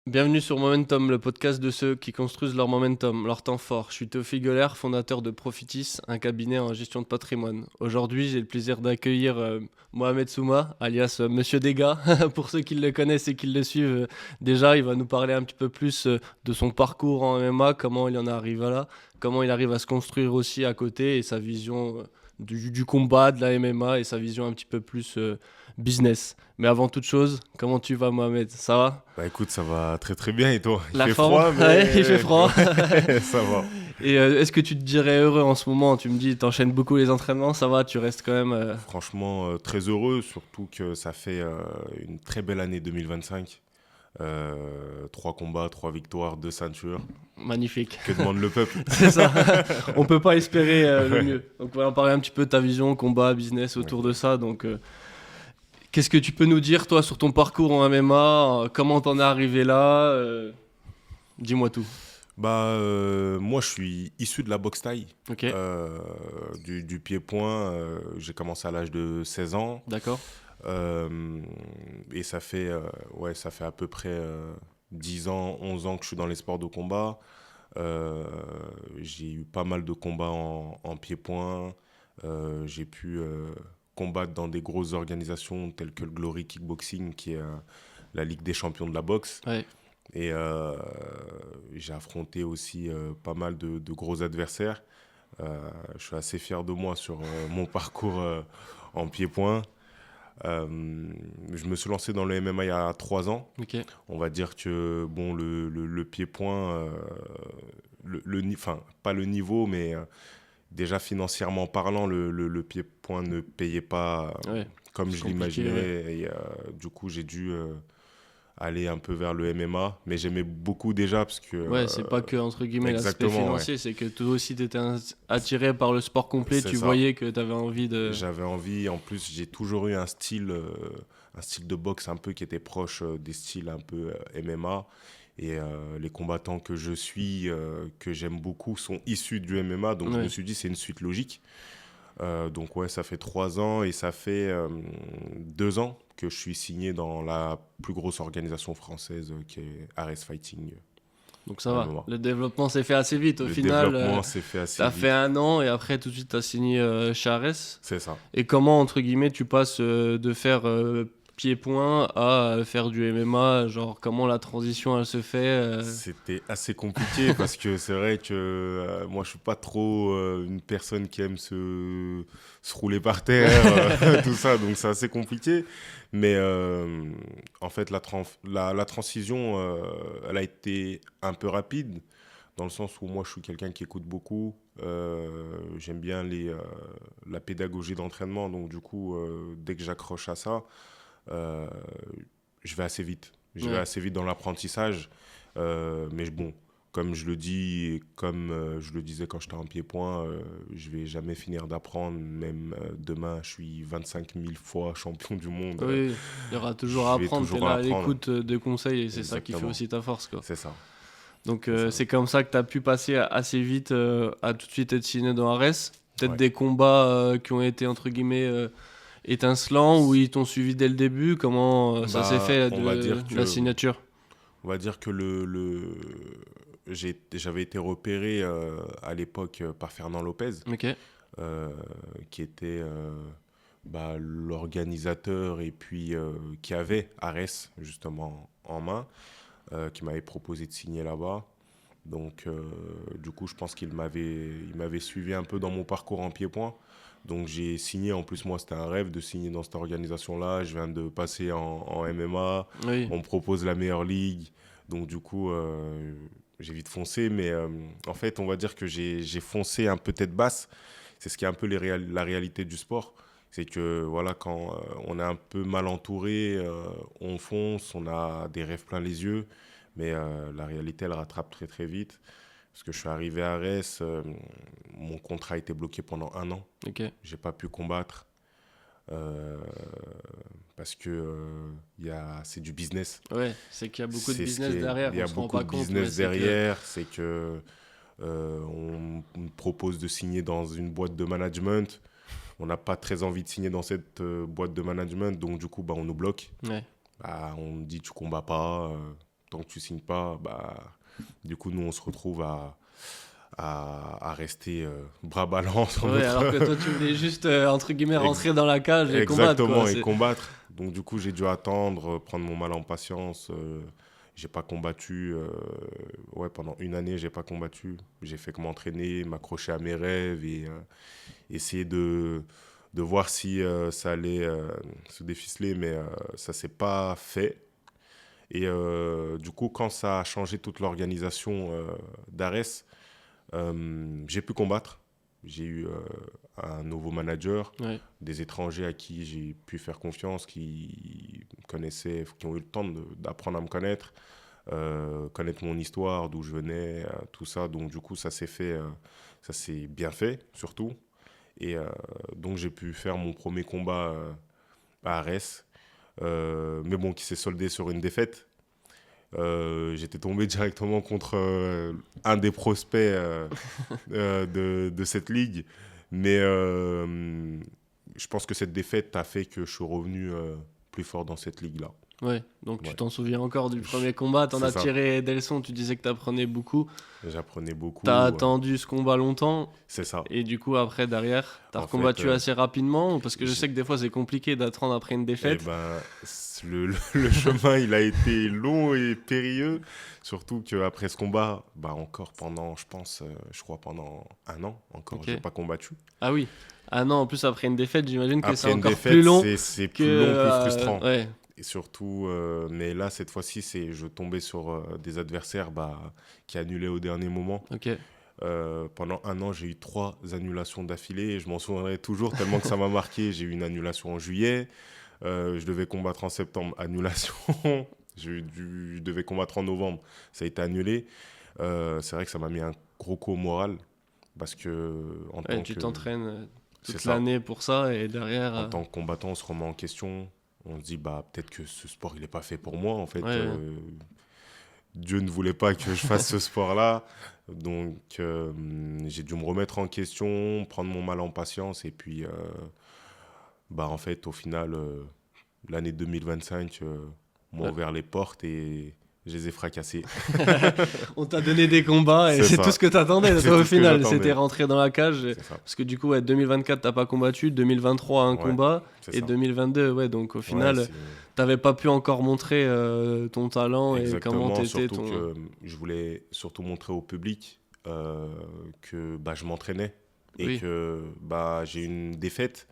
Bienvenue sur Momentum, le podcast de ceux qui construisent leur momentum, leur temps fort. Je suis Théophile Goller, fondateur de Profitis, un cabinet en gestion de patrimoine. Aujourd'hui, j'ai le plaisir d'accueillir Mohamed Souma, alias Monsieur Dega. Pour ceux qui le connaissent et qui le suivent, déjà, il va nous parler un petit peu plus de son parcours en MMA, comment il en est arrivé là, comment il arrive à se construire aussi à côté et sa vision du combat, de la MMA et sa vision un petit peu plus business. Mais avant toute chose, comment tu vas, Mohamed? Ça va? Bah écoute, ça va très très bien et toi? Il La fait forme? froid, Ouais, il fait mais froid. ouais, ça va. Et est-ce que tu te dirais heureux en ce moment? Tu me dis, t'enchaînes beaucoup les entraînements, ça va, tu restes quand même. Franchement, très heureux, surtout que ça fait une très belle année 2025. 3 combats, 3 victoires, 2 ceintures. Magnifique. Que demande le peuple? C'est ça. On peut pas espérer le mieux. Donc, on va en parler un petit peu de ta vision, combat, business Ouais. autour de ça. Donc, qu'est-ce que tu peux nous dire, toi, sur ton parcours en MMA? Comment t'en es arrivé là? Dis-moi tout. Moi, je suis issu de la boxe thaï, Ok, du pied-point. J'ai commencé à l'âge de 16 ans. d'accord. Et ça fait à peu près 10 ans, 11 ans que je suis dans les sports de combat. J'ai eu pas mal de combats en pied-point. J'ai pu combattre dans des grosses organisations telles que le Glory Kickboxing, qui est la Ligue des champions de la boxe. Ouais, Et j'ai affronté aussi pas mal de gros adversaires. Je suis assez fier de moi sur mon parcours en pied-point. Je me suis lancé dans le MMA il y a 3 ans. ok. On va dire que bon, le pied-point, enfin, pas le niveau, mais déjà financièrement parlant, le pied-point ne payait pas Ouais, comme c'est je compliqué, ouais. l'imaginais. Et du coup, j'ai dû aller un peu vers le MMA. Mais j'aimais beaucoup déjà parce que... Ouais, c'est pas que entre guillemets l'aspect exactement, ouais. financier, c'est que toi aussi t'étais attiré par le sport complet, C'est tu ça. voyais que t'avais envie de. J'avais envie, en plus j'ai toujours eu un style de boxe un peu qui était proche des styles un peu MMA. Et les combattants que je suis, que j'aime beaucoup, sont issus du MMA. Donc je me Ouais. suis dit c'est une suite logique. Donc ouais, ça fait 3 ans et ça fait 2 ans que je suis signé dans la plus grosse organisation française qui est Ares Fighting Donc ça va. MMA. Le développement s'est fait assez vite. Au Le final, développement s'est fait assez t'as fait vite. 1 an et après tout de suite t'as signé chez Ares. C'est ça. Et comment entre guillemets tu passes de faire pied-point à faire du MMA, genre comment la transition elle se fait C'était assez compliqué parce que c'est vrai que moi je suis pas trop une personne qui aime se rouler par terre, tout ça, donc c'est assez compliqué. Mais en fait la transition elle a été un peu rapide dans le sens où moi je suis quelqu'un qui écoute beaucoup, j'aime bien la pédagogie d'entraînement, donc du coup dès que j'accroche à ça, euh, je vais assez vite. Je vais Ouais. assez vite dans l'apprentissage. Mais bon, comme je le dis, et comme je le disais quand j'étais en pied-point, je vais jamais finir d'apprendre. Même demain, je suis 25 000 fois champion du monde. Oui, il y aura toujours à Je vais apprendre. T'es toujours là en à apprendre. l'écoute de conseils et c'est ça qui fait Exactement. aussi ta force, quoi. C'est ça. Donc C'est ça. c'est comme ça que tu as pu passer assez vite à tout de suite être signé dans Ares. Peut-être Ouais. des combats qui ont été entre guillemets étincelants ou ils t'ont suivi dès le début. Comment ça s'est fait On va dire la que, signature? on va dire que j'avais été repéré à l'époque par Fernand Lopez, Ok, euh, qui était l'organisateur et puis qui avait Ares justement en main, qui m'avait proposé de signer là-bas. Donc du coup, je pense il m'avait suivi un peu dans mon parcours en pied-point. Donc j'ai signé, en plus moi c'était un rêve de signer dans cette organisation-là. Je viens de passer en MMA, oui, on me propose la meilleure ligue. Donc du coup, j'ai vite foncé. Mais en fait, on va dire que j'ai foncé un peu tête basse. C'est ce qui est un peu la réalité du sport. C'est que voilà, quand on est un peu mal entouré, on fonce, on a des rêves plein les yeux. Mais la réalité, elle rattrape très très vite. Parce que je suis arrivé à Arès, mon contrat a été bloqué pendant 1 an. ok. J'ai pas pu combattre euh, parce que c'est du business. Ouais, c'est qu'il y a beaucoup de C'est ce qui business est, derrière, il y on a se rend beaucoup pas de compte, mais business c'est que. derrière. C'est que on me propose de signer dans une boîte de management. On n'a pas très envie de signer dans cette boîte de management, donc du coup, on nous bloque. Ouais, On me dit tu combats pas, tant que tu signes pas, bah, du coup, nous, on se retrouve à rester bras ballants sur Ouais, alors que notre... toi, tu voulais juste, entre guillemets, Ex- rentrer dans la cage et combattre, quoi. Exactement, et combattre. Donc, du coup, j'ai dû attendre, prendre mon mal en patience. J'ai pas combattu. Ouais, pendant une année, j'ai pas combattu. J'ai fait que m'entraîner, m'accrocher à mes rêves et essayer de voir si ça allait se déficeler, mais ça s'est pas fait. Et du coup, quand ça a changé toute l'organisation d'Ares, j'ai pu combattre. J'ai eu un nouveau manager, Ouais, des étrangers à qui j'ai pu faire confiance, qui connaissaient, qui ont eu le temps d'apprendre à me connaître, connaître mon histoire, d'où je venais, tout ça. Donc du coup, ça s'est fait, ça s'est bien fait, surtout. Et donc j'ai pu faire mon premier combat à Arès, mais bon, qui s'est soldé sur une défaite. J'étais tombé directement contre un des prospects de cette ligue. Mais je pense que cette défaite a fait que je suis revenu plus fort dans cette ligue-là. ouais. Donc, tu Ouais. t'en souviens encore du premier combat, t'en C'est as ça. tiré des leçons, tu disais que t'apprenais beaucoup. J'apprenais beaucoup. T'as attendu ce combat longtemps, C'est ça. et du coup, après, derrière, t'as En fait, recombattu assez rapidement, parce que je j'ai- sais que des fois, c'est compliqué d'apprendre après une eh défaite. ben, le chemin, il a été long et périlleux. Surtout qu'après ce combat, bah encore pendant, je pense, je crois pendant un an encore, Ok. j'ai pas combattu. Ah oui. Ah non, en plus, après une défaite, j'imagine que c'est Après une encore défaite, plus long c'est que... plus long, plus frustrant. ouais, Et surtout, mais là, cette fois-ci, je tombais sur des adversaires bah, qui annulaient au dernier moment. ok. Pendant un an, j'ai eu 3 annulations d'affilée et je m'en souviendrai toujours tellement que ça m'a marqué. J'ai eu une annulation en juillet, je devais combattre en septembre, annulation. Je devais combattre en novembre, ça a été annulé. C'est vrai que ça m'a mis un gros coup au moral parce que en Ouais, tant tu que t'entraînes c'est toute ça, l'année pour ça, et derrière... en tant que combattant, on se remet en question. On se dit bah peut-être que ce sport il est pas fait pour moi en fait. ouais, Dieu ne voulait pas que je fasse ce sport-là. Donc, j'ai dû me remettre en question, prendre mon mal en patience. Et puis, bah, en fait, au final, l'année 2025 m'a ouais. ouvert les portes et je les ai fracassées. On t'a donné des combats et C'est c'est tout ça. ce que t'attendais, C'est toi, au tout ce que final. j'attendais. C'était rentrer dans la cage. C'est ça. Parce que du coup, ouais, 2024, t'as pas combattu. 2023, un Ouais, combat. c'est Et ça. 2022, ouais. Donc au Ouais, final, c'est t'avais pas pu encore montrer ton talent et comment exactement. t'étais. Surtout que je voulais surtout montrer au public que bah, je m'entraînais et Oui, que bah, j'ai une défaite.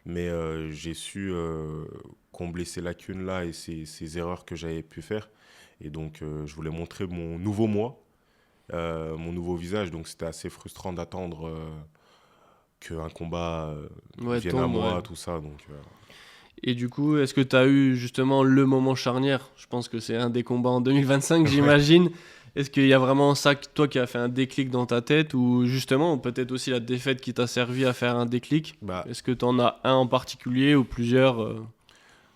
Mais j'ai su combler ces lacunes-là et ces erreurs que j'avais pu faire. Et donc, je voulais montrer mon nouveau moi, mon nouveau visage. Donc, c'était assez frustrant d'attendre qu'un combat ouais, vienne à tombe, ouais. moi, tout ça. Donc, Et du coup, est-ce que tu as eu justement le moment charnière? Je pense que c'est un des combats en 2025, j'imagine. Est-ce qu'il y a vraiment ça, toi, qui a fait un déclic dans ta tête? Ou justement, peut-être aussi la défaite qui t'a servi à faire un déclic? bah, Est-ce que tu en as un en particulier ou plusieurs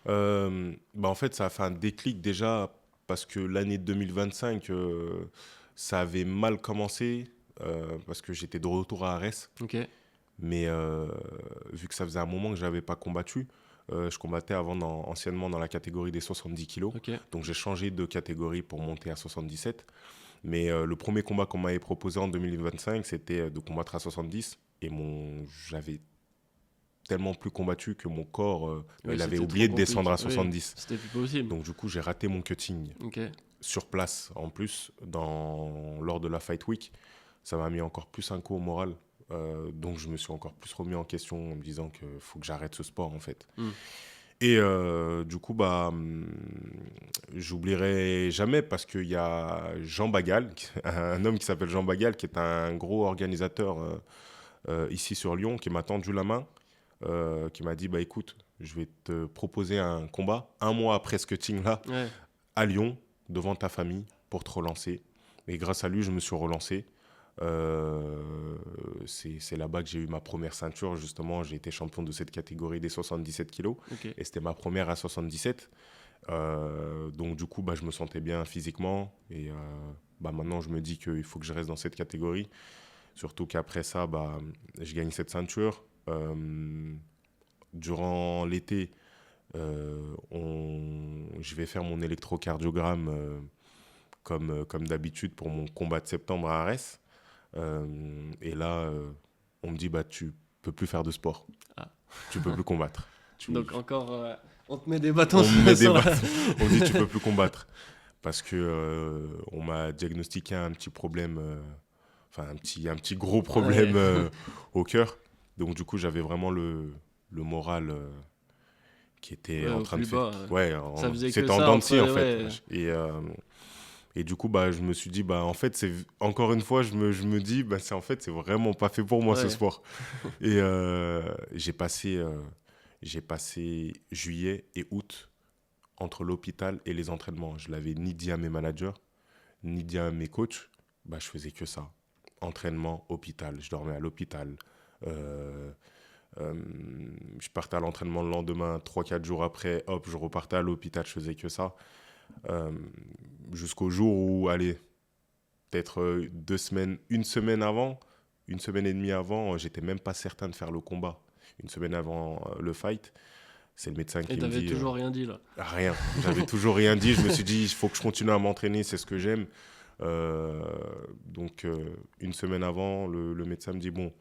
bah, en fait, ça a fait un déclic déjà parce que l'année 2025, ça avait mal commencé parce que j'étais de retour à Arès. Ok, Mais vu que ça faisait un moment que je n'avais pas combattu, je combattais avant anciennement dans la catégorie des 70 kilos. ok, Donc j'ai changé de catégorie pour monter à 77. Mais le premier combat qu'on m'avait proposé en 2025, c'était de combattre à 70. Et j'avais tellement plus combattu que mon corps, ouais, il avait c'était oublié trop de descendre compliqué. à Oui, 70. c'était plus possible. Donc du coup, j'ai raté mon cutting Ok, sur place en plus lors de la Fight Week. Ça m'a mis encore plus un coup au moral. Donc je me suis encore plus remis en question en me disant qu'il faut que j'arrête ce sport en fait. Hmm. Et du coup, bah, j'oublierai jamais parce qu'il y a Jean Bagal, un homme qui s'appelle Jean Bagal, qui est un gros organisateur ici sur Lyon, qui m'a tendu la main, qui m'a dit, bah écoute, je vais te proposer un combat un mois après ce cutting-là ouais, à Lyon, devant ta famille, pour te relancer. Et grâce à lui, je me suis relancé. C'est là-bas que j'ai eu ma première ceinture, justement. J'ai été champion de cette catégorie des 77 kilos. ok. Et c'était ma première à 77. Donc, du coup, bah, je me sentais bien physiquement. Et bah, maintenant, je me dis qu'il faut que je reste dans cette catégorie. Surtout qu'après ça, bah, je gagne cette ceinture. Durant l'été, je vais faire mon électrocardiogramme comme d'habitude pour mon combat de septembre à Arès. Et là, on me dit, bah, tu peux plus faire de sport. Ah. Tu peux plus combattre. Donc encore, on te met des bâtons On me met des sur la- bâtons. On me dit, tu peux plus combattre. Parce que on m'a diagnostiqué un petit problème, enfin un petit gros problème au cœur. Donc du coup, j'avais vraiment le moral qui était Ouais, en au train de plus faire. bas, Ouais, Ça faisait que c'était en ça, dents de scie, en après, fait. ouais. Et du coup, bah, je me suis dit, bah, en fait, encore une fois, je me dis, bah, c'est vraiment pas fait pour moi, ce Ouais. sport. Et j'ai passé juillet et août entre l'hôpital et les entraînements. Je l'avais ni dit à mes managers, ni dit à mes coachs. Bah, je faisais que ça. Entraînement, hôpital. Je dormais à l'hôpital. Euh, euh, je partais à l'entraînement le lendemain, 3-4 jours après, hop, je repartais à l'hôpital. Je faisais que ça. Euh, Jusqu'au jour où, allez, peut-être 2 semaines, une semaine et demie avant, j'étais même pas certain de faire le combat. Une semaine avant le fight, c'est le médecin Et qui me t'avais dit toujours rien dit là. rien. J'avais toujours rien dit. Je me suis dit, il faut que je continue à m'entraîner, c'est ce que j'aime. Donc, une semaine avant, le médecin me dit, bon,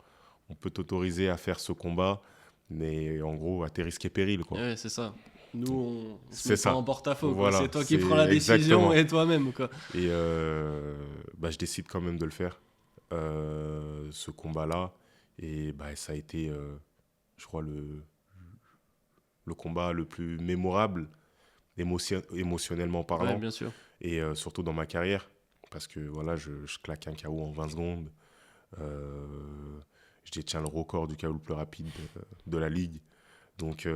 on peut t'autoriser à faire ce combat, mais en gros, à tes risques et périls, quoi. Ouais, c'est ça. Nous, on se C'est met pas ça. en porte-à-faux, quoi. Voilà, C'est toi qui c'est prends la décision exactement. et toi-même, quoi. Et bah, je décide quand même de le faire, ce combat-là. Et bah, ça a été, je crois, le combat le plus mémorable, émotionnellement Ouais, parlant, bien sûr. et surtout dans ma carrière. Parce que voilà, je claque un KO en 20 secondes. Euh, je détiens le record du KO le plus rapide de la ligue. Donc,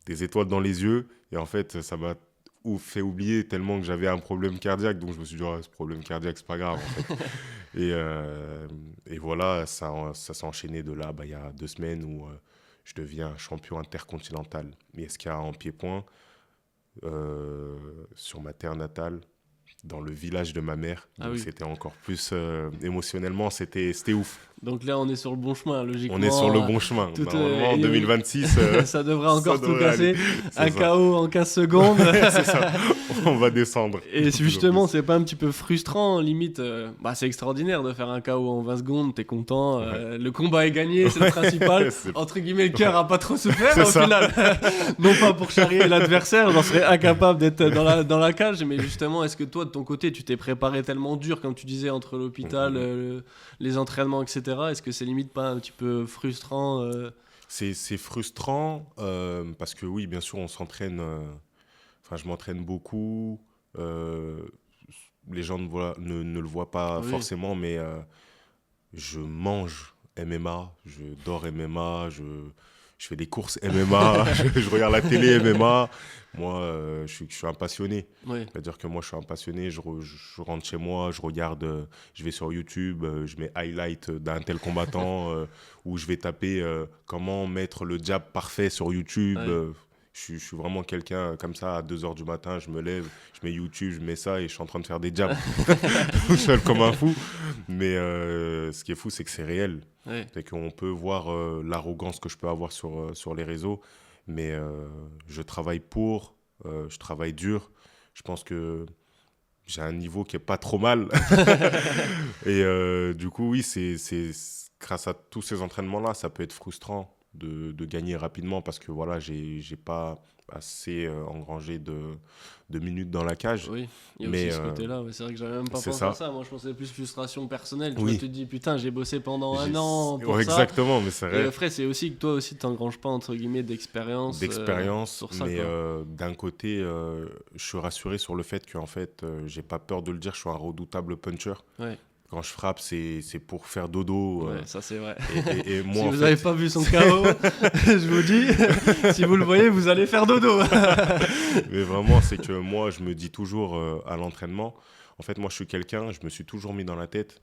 des étoiles dans les yeux. Et en fait, ça m'a fait oublier tellement que j'avais un problème cardiaque. Donc, je me suis dit, oh, ce problème cardiaque, c'est pas grave, en fait. Et voilà, ça s'est enchaîné de là, bah, il y a 2 semaines où je deviens champion intercontinental. ISK en pied-point, sur ma terre natale, dans le village de ma mère. Ah Donc, oui. c'était encore plus émotionnellement, c'était ouf. Donc là, on est sur le bon chemin, logiquement. On est sur le bon chemin. tout, Normalement, en et- 2026, ça devrait encore tout devrait aller. casser. C'est Un ça. KO en 15 secondes. C'est ça. On va descendre. Et De plus en justement, plus. c'est pas un petit peu frustrant, limite. Bah, c'est extraordinaire de faire un KO en 20 secondes, t'es content. Le combat est gagné, c'est le principal. C'est- Entre guillemets, le cœur a pas trop souffert C'est au ça. final. Non pas pour charrier l'adversaire, j'en serais incapable d'être dans la cage. Mais justement, est-ce que toi, de ton côté, tu t'es préparé tellement dur, comme tu disais, entre l'hôpital, les entraînements, etc. Est-ce que c'est limite pas un petit peu frustrant C'est frustrant parce que oui, bien sûr, on s'entraîne. Enfin, je m'entraîne beaucoup. Les gens ne le voient pas Oui. forcément, mais je mange MMA, je dors MMA, je fais des courses MMA, je regarde la télé MMA. Moi, je suis un passionné. Oui. C'est-à-dire que moi, je suis un passionné. Je rentre chez moi, je regarde, je vais sur YouTube, je mets highlight d'un tel combattant, ou je vais taper comment mettre le jab parfait sur YouTube. Ouais. Je suis vraiment quelqu'un comme ça, à 2 h du matin, je me lève, je mets YouTube, je mets ça et je suis en train de faire des jabs tout seul comme un fou. Mais ce qui est fou, c'est que c'est réel. Ouais. C'est qu'on peut voir l'arrogance que je peux avoir sur les réseaux, mais je travaille je travaille dur. Je pense que j'ai un niveau qui est pas trop mal. Et du coup, oui, c'est grâce à tous ces entraînements-là, ça peut être frustrant de gagner rapidement parce que voilà, j'ai pas assez engrangé de minutes dans la cage. Oui, il y a Mais, aussi ce côté-là. Ouais, c'est vrai que j'avais même pas c'est pensé ça. à ça. Moi, je pensais plus frustration personnelle. Tu Oui. vois, tu te dis, putain, j'ai bossé pendant un J'ai- an pour Ouais, ça. exactement, mais c'est Et vrai. après, c'est aussi que toi aussi, t'engranges pas, entre guillemets, d'expérience. Sur ça, mais quoi. d'un côté, je suis rassuré sur le fait que en fait, j'ai pas peur de le dire, je suis un redoutable puncher. Ouais. Quand je frappe, c'est pour faire dodo. Ouais, ça c'est vrai. Et moi, Si en vous fait, n'avez pas vu son KO, je vous dis, si vous le voyez, vous allez faire dodo. mais vraiment, c'est que moi, je me dis toujours à l'entraînement, en fait, moi, je suis quelqu'un, je me suis toujours mis dans la tête,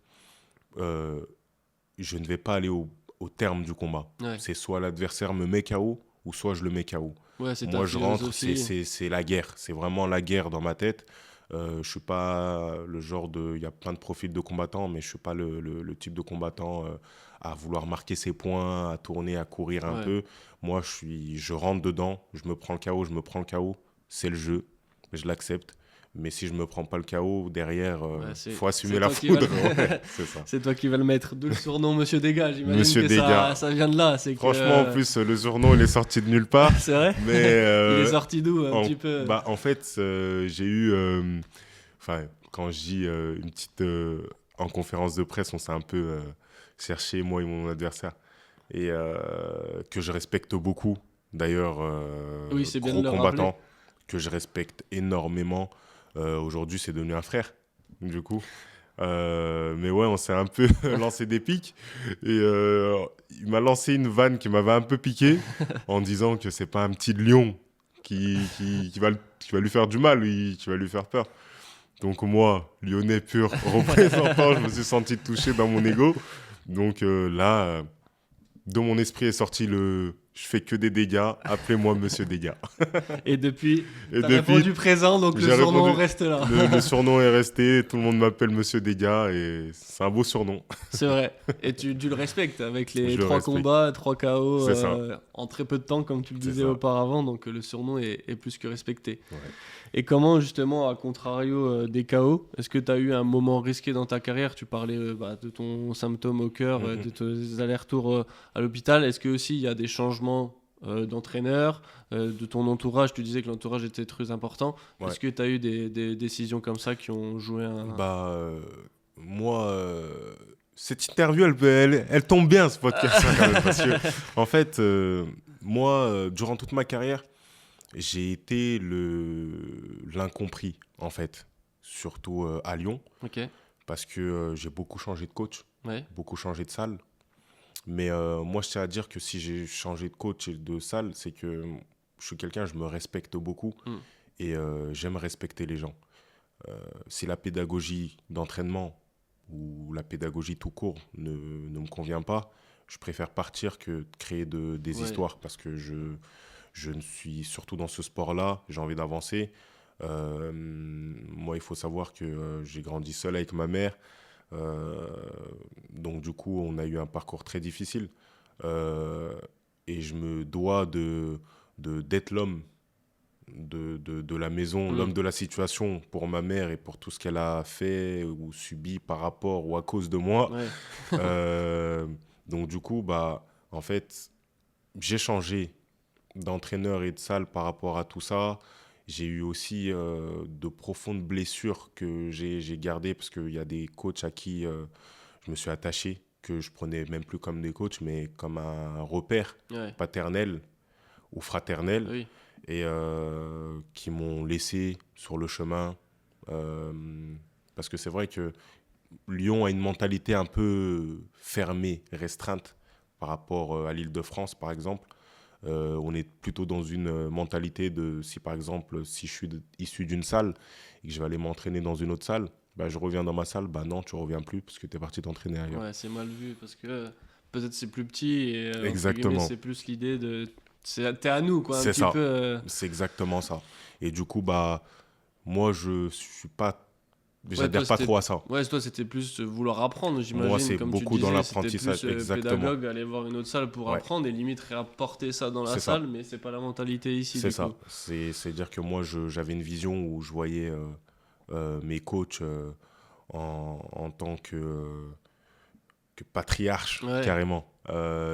je ne vais pas aller au terme du combat. Ouais. C'est soit l'adversaire me met KO, ou soit je le mets KO. Ouais, c'est ta Moi, je rentre, philosophie. c'est la guerre. C'est vraiment la guerre dans ma tête. Je suis pas le genre de... Il y a plein de profils de combattants, mais je suis pas le type de combattant à vouloir marquer ses points, à tourner, à courir un Ouais. peu. Moi, je rentre dedans, je me prends le KO, c'est le jeu, je l'accepte. Mais si je me prends pas le KO, derrière, faut assumer c'est la toi qui vas foudre. le- Ouais, c'est ça. C'est toi qui vas le mettre. D'où le surnom Monsieur Dégâts. J'imagine Monsieur que Dégâts. ça vient de là. C'est Franchement, en plus, le surnom, il est sorti de nulle part. C'est vrai. Mais Il est sorti d'où un en, petit peu? en fait, j'ai eu... Enfin, quand je dis une petite... en conférence de presse, on s'est un peu cherché, moi et mon adversaire. Et que je respecte beaucoup. D'ailleurs, Oui, c'est bien gros de le rappeler. combattant, que je respecte énormément. Aujourd'hui, c'est devenu un frère, du coup. Mais ouais, on s'est un peu lancé des pics. Et il m'a lancé une vanne qui m'avait un peu piqué en disant que c'est pas un petit lion qui va lui faire du mal, qui va lui faire peur. Donc moi, lyonnais pur, représentant, je me suis senti touché dans mon ego. Donc là, de mon esprit est sorti le « je fais que des dégâts, appelez-moi Monsieur Dégâts ». Et depuis, Et t'as depuis, répondu présent, donc le j'ai surnom répondu- reste là. le surnom est resté, tout le monde m'appelle Monsieur Dégâts et c'est un beau surnom. C'est vrai. Et tu le respectes avec les Je le 3 respecte. combats, 3 KO C'est ça. en très peu de temps, comme tu le C'est disais ça. auparavant. Donc le surnom est plus que respecté. Ouais. Et comment, justement, à contrario des KO, est-ce que tu as eu un moment risqué dans ta carrière? Tu parlais de ton symptôme au cœur, de tes allers-retours à l'hôpital. Est-ce que aussi il y a des changements d'entraîneur, de ton entourage? Tu disais que l'entourage était très important. Ouais. Est-ce que tu as eu des décisions comme ça qui ont joué un... Moi, cette interview, elle tombe bien, ce podcast, hein, quand même, parce que, en fait, moi, durant toute ma carrière, j'ai été l'incompris, en fait, surtout à Lyon, Ok, parce que j'ai beaucoup changé de coach, ouais. beaucoup changé de salle. Mais moi, je tiens à dire que si j'ai changé de coach et de salle, c'est que je suis quelqu'un, je me respecte beaucoup et j'aime respecter les gens. Si la pédagogie d'entraînement ou la pédagogie tout court ne me convient pas, je préfère partir que de créer des Ouais. histoires parce que je ne suis surtout dans ce sport-là, j'ai envie d'avancer. Moi, il faut savoir que j'ai grandi seul avec ma mère. Donc du coup, on a eu un parcours très difficile. Et je me dois d'être l'homme de la maison, l'homme de la situation pour ma mère et pour tout ce qu'elle a fait ou subi par rapport ou à cause de moi. Ouais. Donc du coup, en fait, j'ai changé d'entraîneur et de salle par rapport à tout ça. J'ai eu aussi de profondes blessures que j'ai gardées parce qu'il y a des coachs à qui je me suis attaché, que je prenais même plus comme des coachs, mais comme un repère Ouais. paternel ou fraternel Oui. et qui m'ont laissé sur le chemin. Parce que c'est vrai que Lyon a une mentalité un peu fermée, restreinte par rapport à l'Île-de-France, par exemple. On est plutôt dans une mentalité de si par exemple si je suis issu d'une salle et que je vais aller m'entraîner dans une autre salle, je reviens dans ma salle, non tu reviens plus parce que tu es parti t'entraîner ailleurs. Ouais, c'est mal vu parce que peut-être c'est plus petit et entre Exactement. guillemets, c'est plus l'idée de t'es à nous quoi, un C'est petit ça. peu. C'est exactement ça. Et du coup moi je suis pas, j'adhère toi, pas c'était- trop à ça. Ouais, toi c'était plus vouloir apprendre, j'imagine. Moi, c'est comme beaucoup tu dans disais, l'apprentissage, c'était plus exactement. pédagogue, aller voir une autre salle pour Ouais. apprendre et limite réapporter ça dans la C'est ça. salle, mais c'est pas la mentalité ici. C'est du ça. coup. C'est-à-dire que moi, j'avais une vision où je voyais mes coachs en tant que patriarche, Ouais. carrément.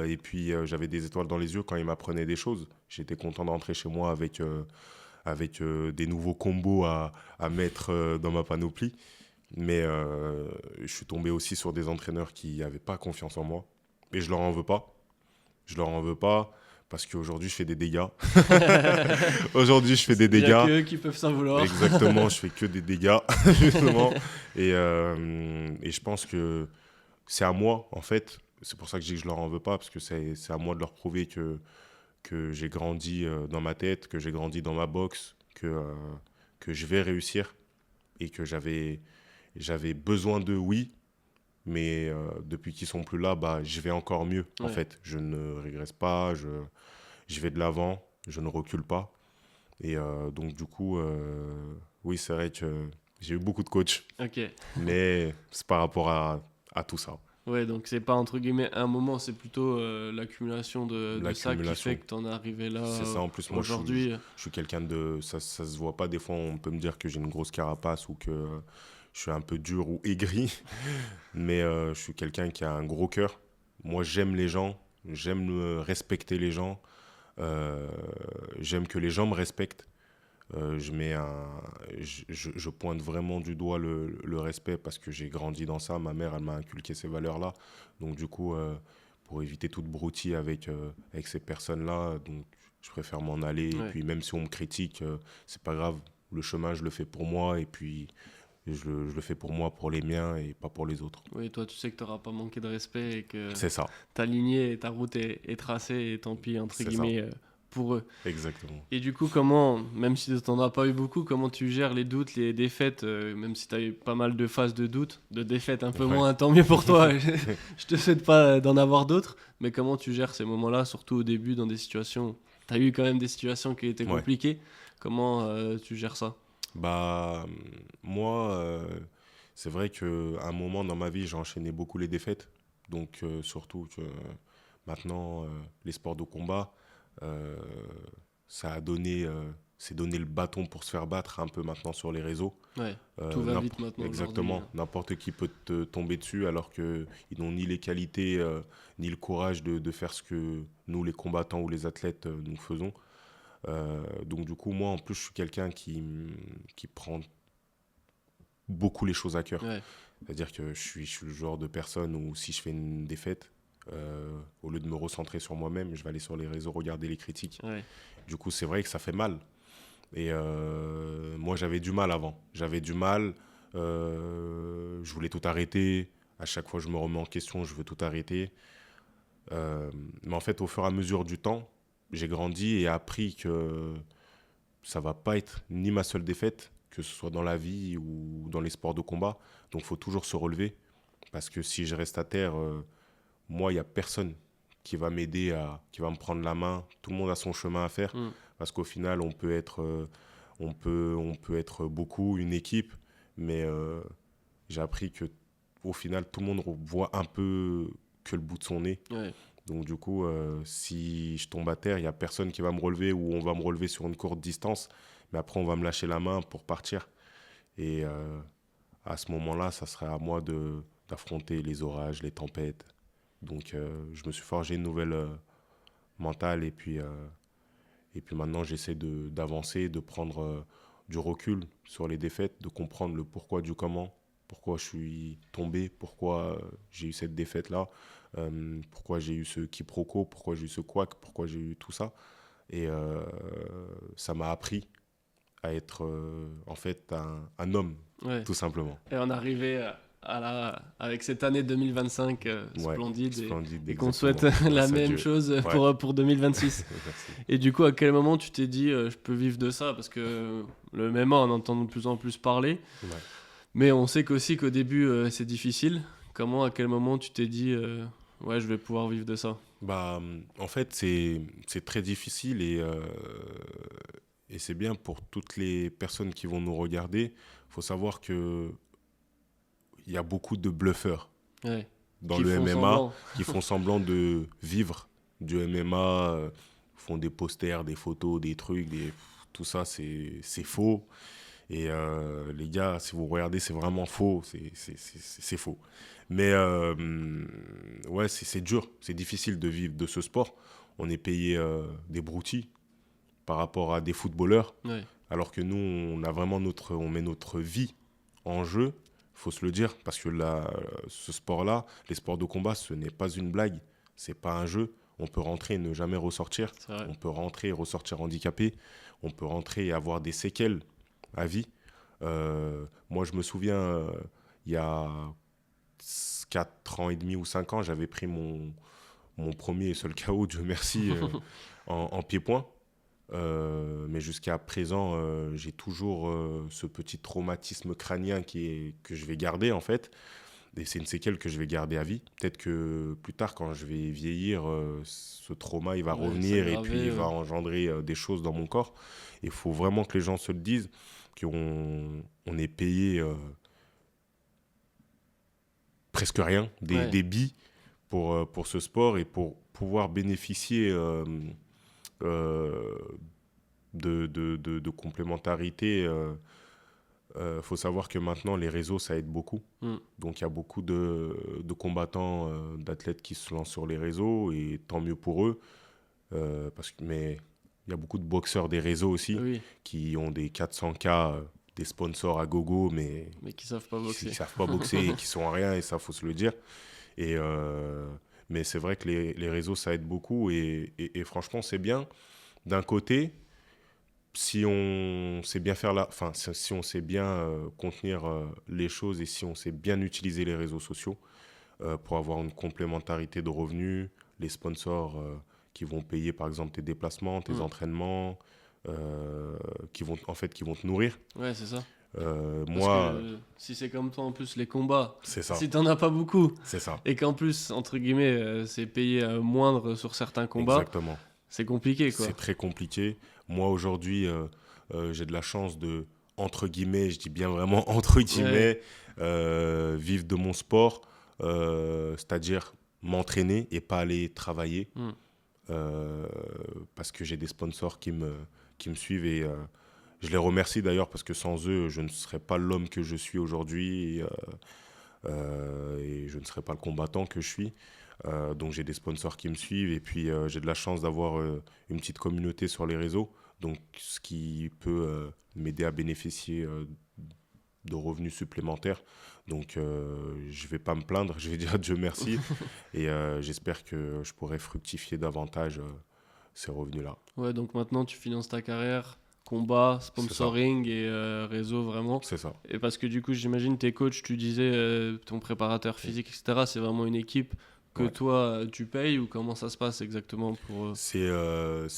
Et puis, j'avais des étoiles dans les yeux quand ils m'apprenaient des choses. J'étais content de rentrer chez moi avec des nouveaux combos à mettre dans ma panoplie. Mais je suis tombé aussi sur des entraîneurs qui n'avaient pas confiance en moi. Et je leur en veux pas. Je leur en veux pas parce qu'aujourd'hui, je fais des dégâts. Aujourd'hui, je fais des Il y a dégâts. que eux qui peuvent s'en vouloir. Exactement, je fais que des dégâts, justement. Et je pense que c'est à moi, en fait. C'est pour ça que je dis que je leur en veux pas, parce que c'est à moi de leur prouver que j'ai grandi dans ma tête, que j'ai grandi dans ma boxe, que je vais réussir et que j'avais besoin d'eux, oui. Mais depuis qu'ils sont plus là, je vais encore mieux, en Ouais. fait. Je ne régresse pas, je vais de l'avant, je ne recule pas. Et donc, du coup, oui, c'est vrai que j'ai eu beaucoup de coachs, Ok. mais c'est par rapport à tout ça. Ouais, donc c'est pas entre guillemets un moment, c'est plutôt l'accumulation de ça qui L'accumulation. fait que t'en es arrivé là C'est ça, en plus, moi, aujourd'hui. je suis quelqu'un de... Ça se voit pas, des fois, on peut me dire que j'ai une grosse carapace ou que je suis un peu dur ou aigri, mais je suis quelqu'un qui a un gros cœur. Moi, j'aime les gens, j'aime respecter les gens, euh, j'aime que les gens me respectent. Je mets je pointe vraiment du doigt le respect parce que j'ai grandi dans ça. Ma mère, elle m'a inculqué ces valeurs-là. Donc, du coup, pour éviter toute broutille avec ces personnes-là, donc, je préfère m'en aller. Et Ouais. puis, même si on me critique, c'est pas grave. Le chemin, je le fais pour moi. Et puis, je le fais pour moi, pour les miens et pas pour les autres. Oui, toi, tu sais que t'auras pas manqué de respect et que C'est ça. ta lignée et ta route est tracée et tant pis, entre C'est ça. guillemets, pour eux. Exactement. Et du coup, comment, même si t'en as pas eu beaucoup, comment tu gères les doutes, les défaites, même si t'as eu pas mal de phases de doutes, de défaites un peu Ouais. moins, tant mieux pour toi. Je te souhaite pas d'en avoir d'autres, mais comment tu gères ces moments-là, surtout au début, dans des situations. T'as eu quand même des situations qui étaient Ouais. compliquées. Comment tu gères ça? Bah, moi, c'est vrai qu'à un moment dans ma vie, j'ai enchaîné beaucoup les défaites. Donc, surtout que maintenant, les sports de combat, euh, ça a donné, c'est donné le bâton pour se faire battre un peu maintenant sur les réseaux. Ouais, tout va vite N'importe- maintenant aujourd'hui. exactement, n'importe qui peut te tomber dessus alors qu'ils n'ont ni les qualités ni le courage de faire ce que nous, les combattants ou les athlètes, nous faisons. Donc du coup, moi, en plus, je suis quelqu'un qui prend beaucoup les choses à cœur. Ouais, C'est-à-dire que je suis le genre de personne où si je fais une défaite, au lieu de me recentrer sur moi-même, je vais aller sur les réseaux regarder les critiques. ouais, Du coup, c'est vrai que ça fait mal. Et moi, j'avais du mal avant. J'avais du mal. Je voulais tout arrêter. À chaque fois, je me remets en question, je veux tout arrêter. Mais en fait, au fur et à mesure du temps, j'ai grandi et appris que ça va pas être ni ma seule défaite, que ce soit dans la vie ou dans les sports de combat. Donc, il faut toujours se relever. Parce que si je reste à terre, moi, il n'y a personne qui va m'aider, qui va me prendre la main. Tout le monde a son chemin à faire. mm, Parce qu'au final, on peut être beaucoup, une équipe. Mais j'ai appris que au final, tout le monde voit un peu que le bout de son nez. ouais. Donc du coup, si je tombe à terre, il n'y a personne qui va me relever ou on va me relever sur une courte distance. Mais après, on va me lâcher la main pour partir. Et à ce moment-là, ça serait à moi d'affronter les orages, les tempêtes. Donc je me suis forgé une nouvelle mentale et puis maintenant, j'essaie d'avancer, de prendre du recul sur les défaites, de comprendre le pourquoi du comment, pourquoi je suis tombé, pourquoi j'ai eu cette défaite-là, pourquoi j'ai eu ce quiproquo, pourquoi j'ai eu ce couac, pourquoi j'ai eu tout ça. Et ça m'a appris à être en fait un homme, Ouais. tout simplement. Et on arrivait avec cette année 2025 Ouais, splendide splendide, et qu'on exactement. souhaite la Grâce à même Dieu. chose Ouais, pour 2026. merci. Et du coup, à quel moment tu t'es dit je peux vivre de ça? Parce que le MMA, on entend de plus en plus parler, Ouais. mais on sait qu'aussi qu'au début, c'est difficile. Comment, à quel moment tu t'es dit ouais, je vais pouvoir vivre de ça? Bah, en fait, c'est très difficile et c'est bien pour toutes les personnes qui vont nous regarder. Il faut savoir qu'il y a beaucoup de bluffeurs Ouais. dans Qui le font MMA semblant. qui font semblant de vivre du MMA, font des posters, des photos, des trucs, tout ça, c'est faux. Et les gars, si vous regardez, c'est vraiment faux, c'est faux. Mais ouais, c'est dur, c'est difficile de vivre de ce sport. On est payé des broutilles par rapport à des footballeurs, Ouais. alors que nous, on met notre vie en jeu, faut se le dire, parce que ce sport-là, les sports de combat, ce n'est pas une blague, c'est pas un jeu. On peut rentrer et ne jamais ressortir. C'est vrai. On peut rentrer et ressortir handicapé. On peut rentrer et avoir des séquelles à vie. Moi, je me souviens, il y a 4 ans et demi ou 5 ans, j'avais pris mon premier et seul KO, Dieu merci, en pied-point. Mais jusqu'à présent, j'ai toujours ce petit traumatisme crânien que je vais garder en fait. Et c'est une séquelle que je vais garder à vie. Peut-être que plus tard, quand je vais vieillir, ce trauma, il va Ouais, revenir et s'aggraver, puis il va engendrer des choses dans mon corps. Il faut vraiment que les gens se le disent, qu'on est payé presque rien, des billes pour ce sport et pour pouvoir bénéficier de complémentarité. Faut savoir que maintenant, les réseaux, ça aide beaucoup. Donc, il y a beaucoup de combattants, d'athlètes qui se lancent sur les réseaux et tant mieux pour eux. Mais il y a beaucoup de boxeurs des réseaux aussi qui ont des 400K, des sponsors à gogo, mais qui ne savent pas boxer. Qui ne savent pas boxer et qui sont à rien, et ça, faut se le dire. Mais c'est vrai que les réseaux, ça aide beaucoup et franchement, c'est bien. D'un côté, si on sait bien si on sait bien contenir les choses et si on sait bien utiliser les réseaux sociaux pour avoir une complémentarité de revenus, les sponsors qui vont payer par exemple tes déplacements, tes entraînements, qui vont te nourrir. Ouais, c'est ça. Moi, si c'est comme toi en plus les combats, c'est ça. Si t'en as pas beaucoup, c'est ça. Et qu'en plus entre guillemets c'est payé moindre sur certains combats. Exactement. C'est compliqué quoi. C'est très compliqué. Moi aujourd'hui, j'ai de la chance de, entre guillemets, je dis bien vraiment entre guillemets, vivre de mon sport, c'est-à-dire m'entraîner et pas aller travailler, parce que j'ai des sponsors qui me suivent et je les remercie d'ailleurs parce que sans eux, je ne serais pas l'homme que je suis aujourd'hui et je ne serais pas le combattant que je suis. Donc j'ai des sponsors qui me suivent et puis j'ai de la chance d'avoir une petite communauté sur les réseaux, donc ce qui peut m'aider à bénéficier de revenus supplémentaires. Donc je vais pas me plaindre, je vais dire Dieu merci et j'espère que je pourrai fructifier davantage ces revenus-là. Ouais, donc maintenant tu finances ta carrière, combat, sponsoring et réseau vraiment. C'est ça. Et parce que du coup j'imagine tes coachs, tu disais ton préparateur physique, etc. C'est vraiment une équipe que toi tu payes ou comment ça se passe exactement pour C'est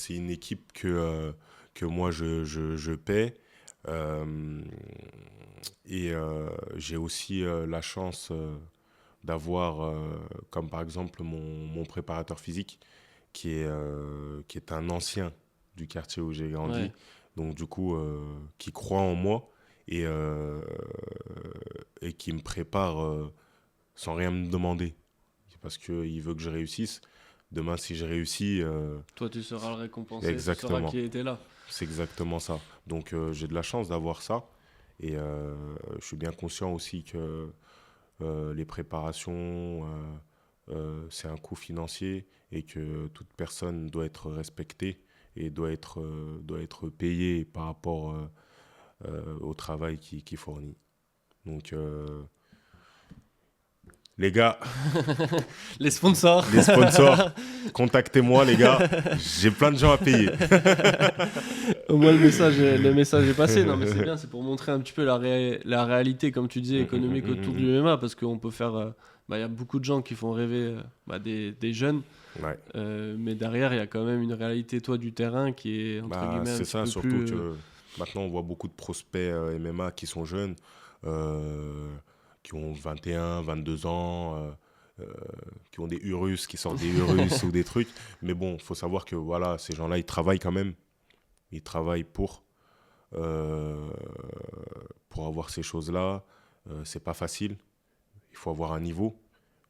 une équipe que moi je paie et j'ai aussi la chance d'avoir comme par exemple mon préparateur physique qui est un ancien du quartier où j'ai grandi, donc du coup qui croit en moi et qui me prépare sans rien me demander. Parce qu'il veut que je réussisse. Demain, si je réussis... toi, tu seras le récompensé. Exactement. Tu sauras qui était là. C'est exactement ça. Donc, j'ai de la chance d'avoir ça. Et je suis bien conscient aussi que les préparations, c'est un coût financier et que toute personne doit être respectée et doit être payée par rapport au travail qu'il fournit. Donc... les gars, les sponsors, contactez-moi les gars, j'ai plein de gens à payer. Au moins le message est passé. Non mais c'est bien, c'est pour montrer un petit peu la réalité, comme tu disais, économique autour du MMA, parce qu'on peut faire, y a beaucoup de gens qui font rêver des jeunes, mais derrière il y a quand même une réalité du terrain qui est entre guillemets c'est ça, peu surtout plus, que maintenant on voit beaucoup de prospects MMA qui sont jeunes. Qui ont 21, 22 ans, qui ont des Urus, qui sortent des Urus ou des trucs. Mais bon, il faut savoir que voilà, ces gens-là, ils travaillent quand même. Ils travaillent pour avoir ces choses-là. C'est pas facile. Il faut avoir un niveau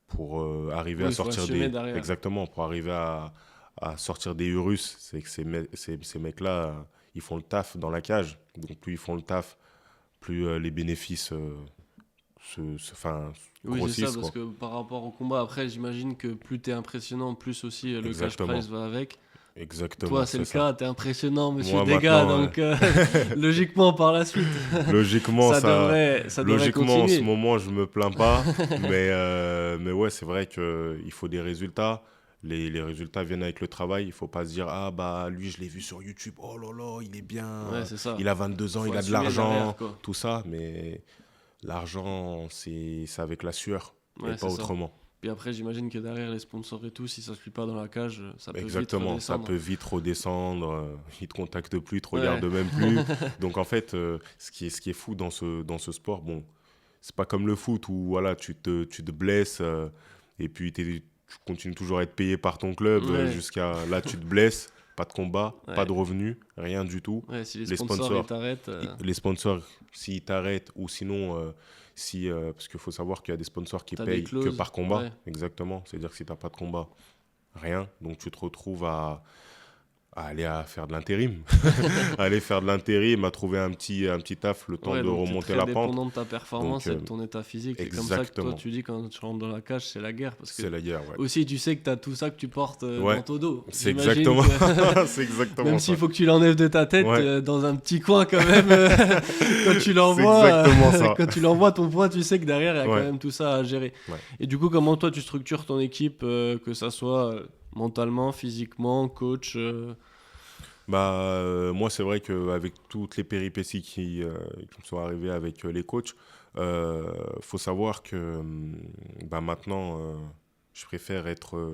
pour arriver à sortir des... derrière. Exactement, pour arriver à sortir des Urus. C'est que ces mecs-là, ils font le taf dans la cage. Donc plus ils font le taf, plus les bénéfices... oui, c'est ça, parce que par rapport au combat, après, j'imagine que plus t'es impressionnant, plus aussi le cash prize va avec. Exactement. Toi, c'est le cas, t'es impressionnant, monsieur Dega, donc logiquement, par la suite. Logiquement, ça devrait continuer. En ce moment, je me plains pas, mais ouais, c'est vrai qu'il faut des résultats. Les résultats viennent avec le travail. Il faut pas se dire lui, je l'ai vu sur YouTube, oh là là, il est bien, c'est ça. Il a 22 ans, il a de l'argent, tout ça, mais... L'argent, c'est avec la sueur, et pas autrement. Puis après, j'imagine que derrière les sponsors et tout, si ça ne suit pas dans la cage, ça peut Exactement, vite redescendre. Ça peut vite redescendre. Ils ne te contactent plus, ils ne te regardent même plus. Donc en fait, ce qui est fou dans ce sport, bon, c'est pas comme le foot où voilà, tu te blesses et puis tu continues toujours à être payé par ton club jusqu'à là, tu te blesses. Pas de combat, pas de revenus, rien du tout. Si les sponsors ils t'arrêtent. Les sponsors, s'ils t'arrêtent ou sinon, Parce qu'il faut savoir qu'il y a des sponsors qui T'as des payent que clauses. par combat. Ouais. Exactement. C'est-à-dire que si tu n'as pas de combat, rien. Donc tu te retrouves à aller à faire de l'intérim. À aller faire de l'intérim, à trouver un petit taf le temps Ouais, de donc t'es remonter très la pente. dépendant de ta performance Donc, et de ton état physique. C'est comme ça que toi, exactement. tu dis quand tu rentres dans la cage, c'est la guerre. Parce que C'est la guerre, ouais. aussi, tu sais que t'as tout ça que tu portes Ouais, dans ton dos. c'est J'imagine exactement, que c'est exactement même ça. s'il faut que tu l'enlèves de ta tête, Ouais. dans un petit coin quand même, quand tu C'est l'envoies, exactement ça. quand tu l'envoies ton poids, tu sais que derrière, il y a quand Ouais. même tout ça à gérer. Ouais. Et du coup, comment toi, tu structures ton équipe, que ça soit mentalement, physiquement, coach Moi, c'est vrai qu'avec toutes les péripéties qui me sont arrivées avec les coachs, faut savoir que maintenant, je préfère être,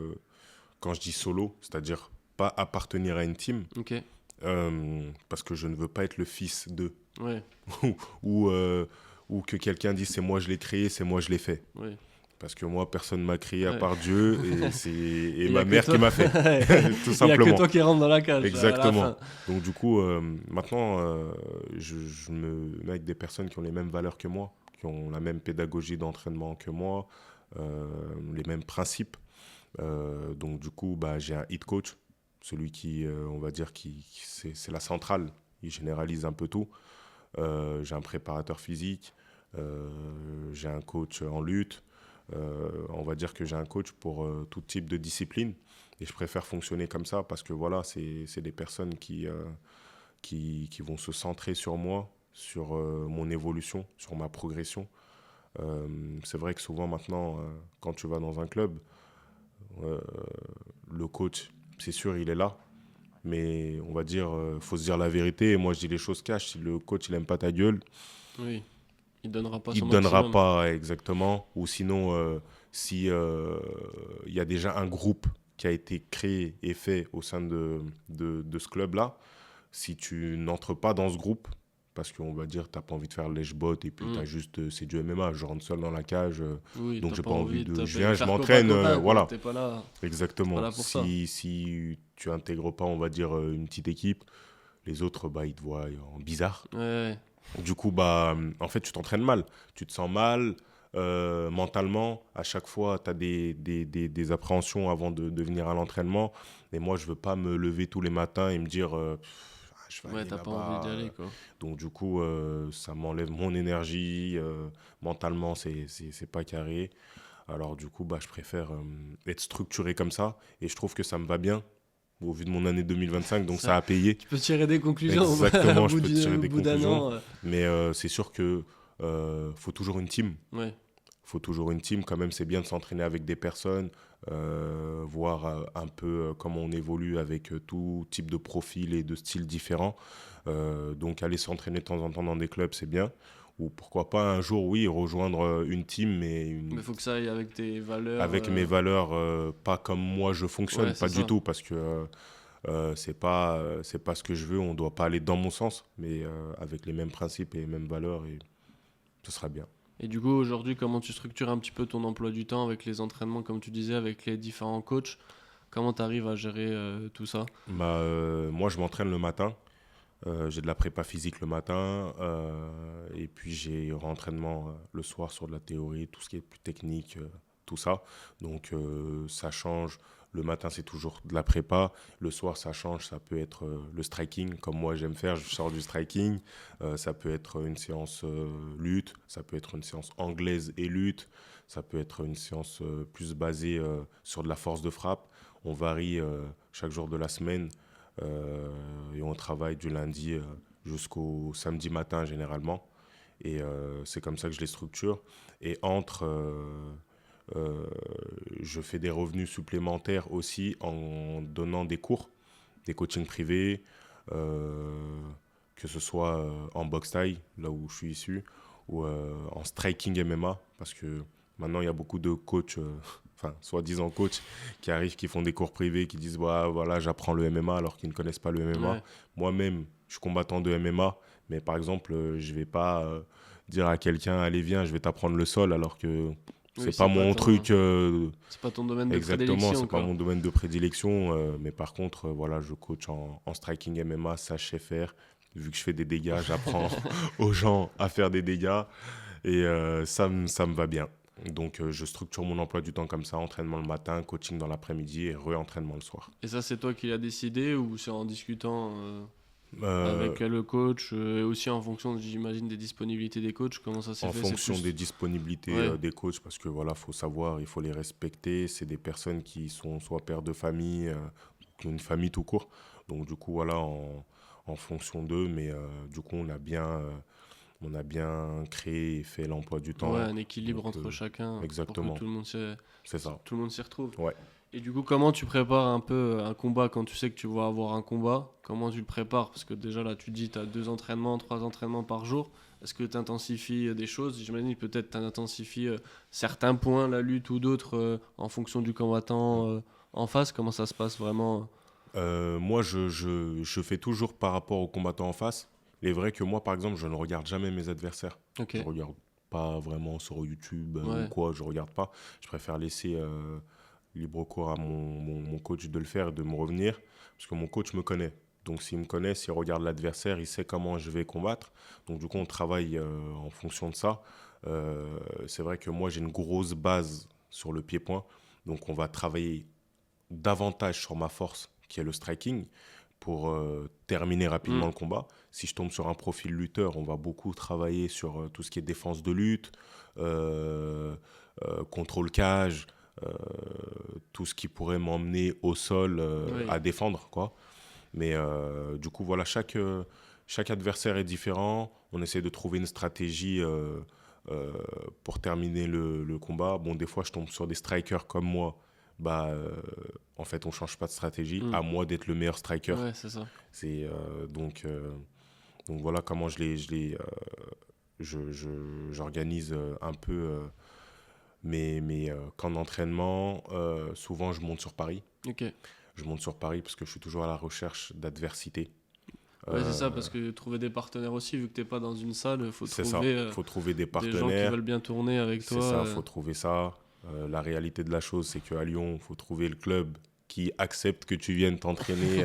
quand je dis solo, c'est-à-dire pas appartenir à une team, Ok, parce que je ne veux pas être le fils d'eux, ouais, ou, ou, euh, ou que quelqu'un dise c'est moi je l'ai créé, c'est moi je l'ai fait. ouais. Parce que moi, personne ne m'a créé à Ouais. part Dieu et Y a ma que mère toi. qui m'a fait, tout Il y a que simplement. toi qui rentre dans la cage à la Exactement. fin. Donc du coup, maintenant, je me mets avec des personnes qui ont les mêmes valeurs que moi, qui ont la même pédagogie d'entraînement que moi, les mêmes principes. Donc du coup, j'ai un hit coach, celui qui, on va dire, c'est la centrale. Il généralise un peu tout. J'ai un préparateur physique, j'ai un coach en lutte. On va dire que j'ai un coach pour tout type de discipline. Et je préfère fonctionner comme ça parce que voilà, c'est des personnes qui vont se centrer sur moi, sur mon évolution, sur ma progression. C'est vrai que souvent maintenant, quand tu vas dans un club, euh, le coach, c'est sûr, il est là. Mais on va dire, faut se dire la vérité. Et moi, je dis les choses cash. Si le coach, il aime pas ta gueule, Oui, il donnera pas il son ne donnera maximum. pas exactement. Ou sinon, si il y a déjà un groupe qui a été créé et fait au sein de ce club-là, si tu n'entres pas dans ce groupe, parce qu'on va dire, tu n'as pas envie de faire lèche-bot et puis Mm. c'est du MMA, je rentre seul dans la cage, Oui, donc t'as j'ai pas pas envie envie de de... Je taper, viens, je faire m'entraîne, copain-copain, quoi. voilà, T'es pas là exactement. pour ça. Si tu intègres pas, on va dire, une petite équipe, les autres, ils te voient en bizarre. Ouais, Du coup, en fait, tu t'entraînes mal. Tu te sens mal mentalement. À chaque fois, tu as des appréhensions avant de venir à l'entraînement. Et moi, je veux pas me lever tous les matins et me dire je vais ouais, aller t'as pas envie d'y là-bas. aller, quoi. Donc, du coup, ça m'enlève mon énergie. Mentalement, c'est pas carré. Alors, du coup, je préfère être structuré comme ça. Et je trouve que ça me va bien au vu de mon année 2025. Donc, Ça, ça a payé. tu peux tirer des conclusions Exactement, je peux tirer au des bout d'un conclusions. an. Mais c'est sûr que faut toujours une team. Ouais, Faut toujours une team. Quand même, c'est bien de s'entraîner avec des personnes, voir un peu comment on évolue avec tout type de profil et de styles différents. Donc, aller s'entraîner de temps en temps dans des clubs, c'est bien. Ou pourquoi pas un jour, oui, rejoindre une team, mais mais faut que ça aille avec tes valeurs. avec mes valeurs, pas comme moi je fonctionne, Ouais, pas c'est du ça. tout, parce que c'est pas ce que je veux, on doit pas aller dans mon sens, mais avec les mêmes principes et les mêmes valeurs, et ce sera bien. Et du coup, aujourd'hui, comment tu structures un petit peu ton emploi du temps avec les entraînements, comme tu disais, avec les différents coachs? Comment tu arrives à gérer tout ça? Moi, je m'entraîne le matin, j'ai de la prépa physique le matin, et puis j'ai rentraînement le soir sur de la théorie, tout ce qui est plus technique, tout ça. Donc ça change. Le matin, c'est toujours de la prépa. Le soir, ça change. Ça peut être le striking, comme moi j'aime faire. Je sors du striking. Ça peut être une séance lutte. Ça peut être une séance anglaise et lutte. Ça peut être une séance plus basée sur de la force de frappe. On varie chaque jour de la semaine et on travaille du lundi jusqu'au samedi matin généralement. Et c'est comme ça que je les structure. Et euh, je fais des revenus supplémentaires aussi en donnant des cours, des coachings privés, euh, que ce soit en boxe thaï, là où je suis issu, ou en striking MMA, parce que maintenant il y a beaucoup de coachs, enfin soi-disant coachs, qui arrivent, qui font des cours privés, qui disent voilà, j'apprends le MMA alors qu'ils ne connaissent pas le MMA. Ouais, Moi-même, je suis combattant de MMA, mais par exemple, je ne vais pas dire à quelqu'un, allez, viens, je vais t'apprendre le sol, alors que oui, c'est pas mon truc. c'est pas ton domaine de Exactement, prédilection, c'est pas quoi. mon domaine de prédilection. Mais par contre, voilà, je coach en striking MMA, ça je sais faire. Vu que je fais des dégâts, j'apprends aux gens à faire des dégâts. Et ça me va bien. Donc, je structure mon emploi du temps comme ça, entraînement le matin, coaching dans l'après-midi et re-entraînement le soir. Et ça, c'est toi qui l'as décidé ou c'est en discutant Euh, avec le coach et aussi en fonction, j'imagine, des disponibilités des coachs? Comment ça s'est En fait? C'est fonction plus... des disponibilités Ouais, des coachs, parce que voilà, faut savoir, il faut les respecter. C'est des personnes qui sont soit pères de famille, qui ont une famille tout court. Donc, du coup, voilà, en fonction d'eux, mais du coup, on a bien créé et fait l'emploi du ouais, temps. un équilibre Donc, entre chacun pour que exactement, c'est ça. tout le monde s'y retrouve. Ouais. Et du coup, comment tu prépares un peu un combat quand tu sais que tu vas avoir un combat? Comment tu le prépares? Parce que déjà là, tu dis tu as 2 entraînements, 3 entraînements par jour. Est-ce que tu intensifies des choses? J'imagine peut-être tu intensifies certains points, la lutte ou d'autres en fonction du combattant en face. Comment ça se passe vraiment? Moi, je fais toujours par rapport au combattant en face. Il est vrai que moi, par exemple, je ne regarde jamais mes adversaires. Ok, Je regarde pas vraiment sur YouTube ou ouais, quoi, je regarde pas. Je préfère laisser libre cours à mon coach de le faire et de me revenir, parce que mon coach me connaît. Donc s'il me connaît, s'il regarde l'adversaire, il sait comment je vais combattre. Donc du coup, on travaille en fonction de ça. C'est vrai que moi, j'ai une grosse base sur le pied-point. Donc on va travailler davantage sur ma force, qui est le striking, pour terminer rapidement hmm, le combat. Si je tombe sur un profil lutteur, on va beaucoup travailler sur tout ce qui est défense de lutte, euh, contrôle cage, euh, tout ce qui pourrait m'emmener au sol oui. à défendre, quoi. Mais du coup, voilà, chaque adversaire est différent. On essaie de trouver une stratégie pour terminer le combat. Bon, des fois, je tombe sur des strikers comme moi. Bah, en fait, on change pas de stratégie. Hmm, À moi d'être le meilleur striker. ouais, c'est ça. C'est donc voilà comment j'organise un peu mes camps d'entraînement. Souvent, je monte sur Paris. Ok. Je monte sur Paris parce que je suis toujours à la recherche d'adversité. Ouais, c'est Euh, ça, parce que trouver des partenaires aussi, vu que t'es pas dans une salle, faut c'est ça. trouver Faut trouver des des gens qui partenaires. veulent bien tourner avec C'est toi. ça, faut trouver ça. La réalité de la chose, c'est qu'à Lyon, il faut trouver le club qui accepte que tu viennes t'entraîner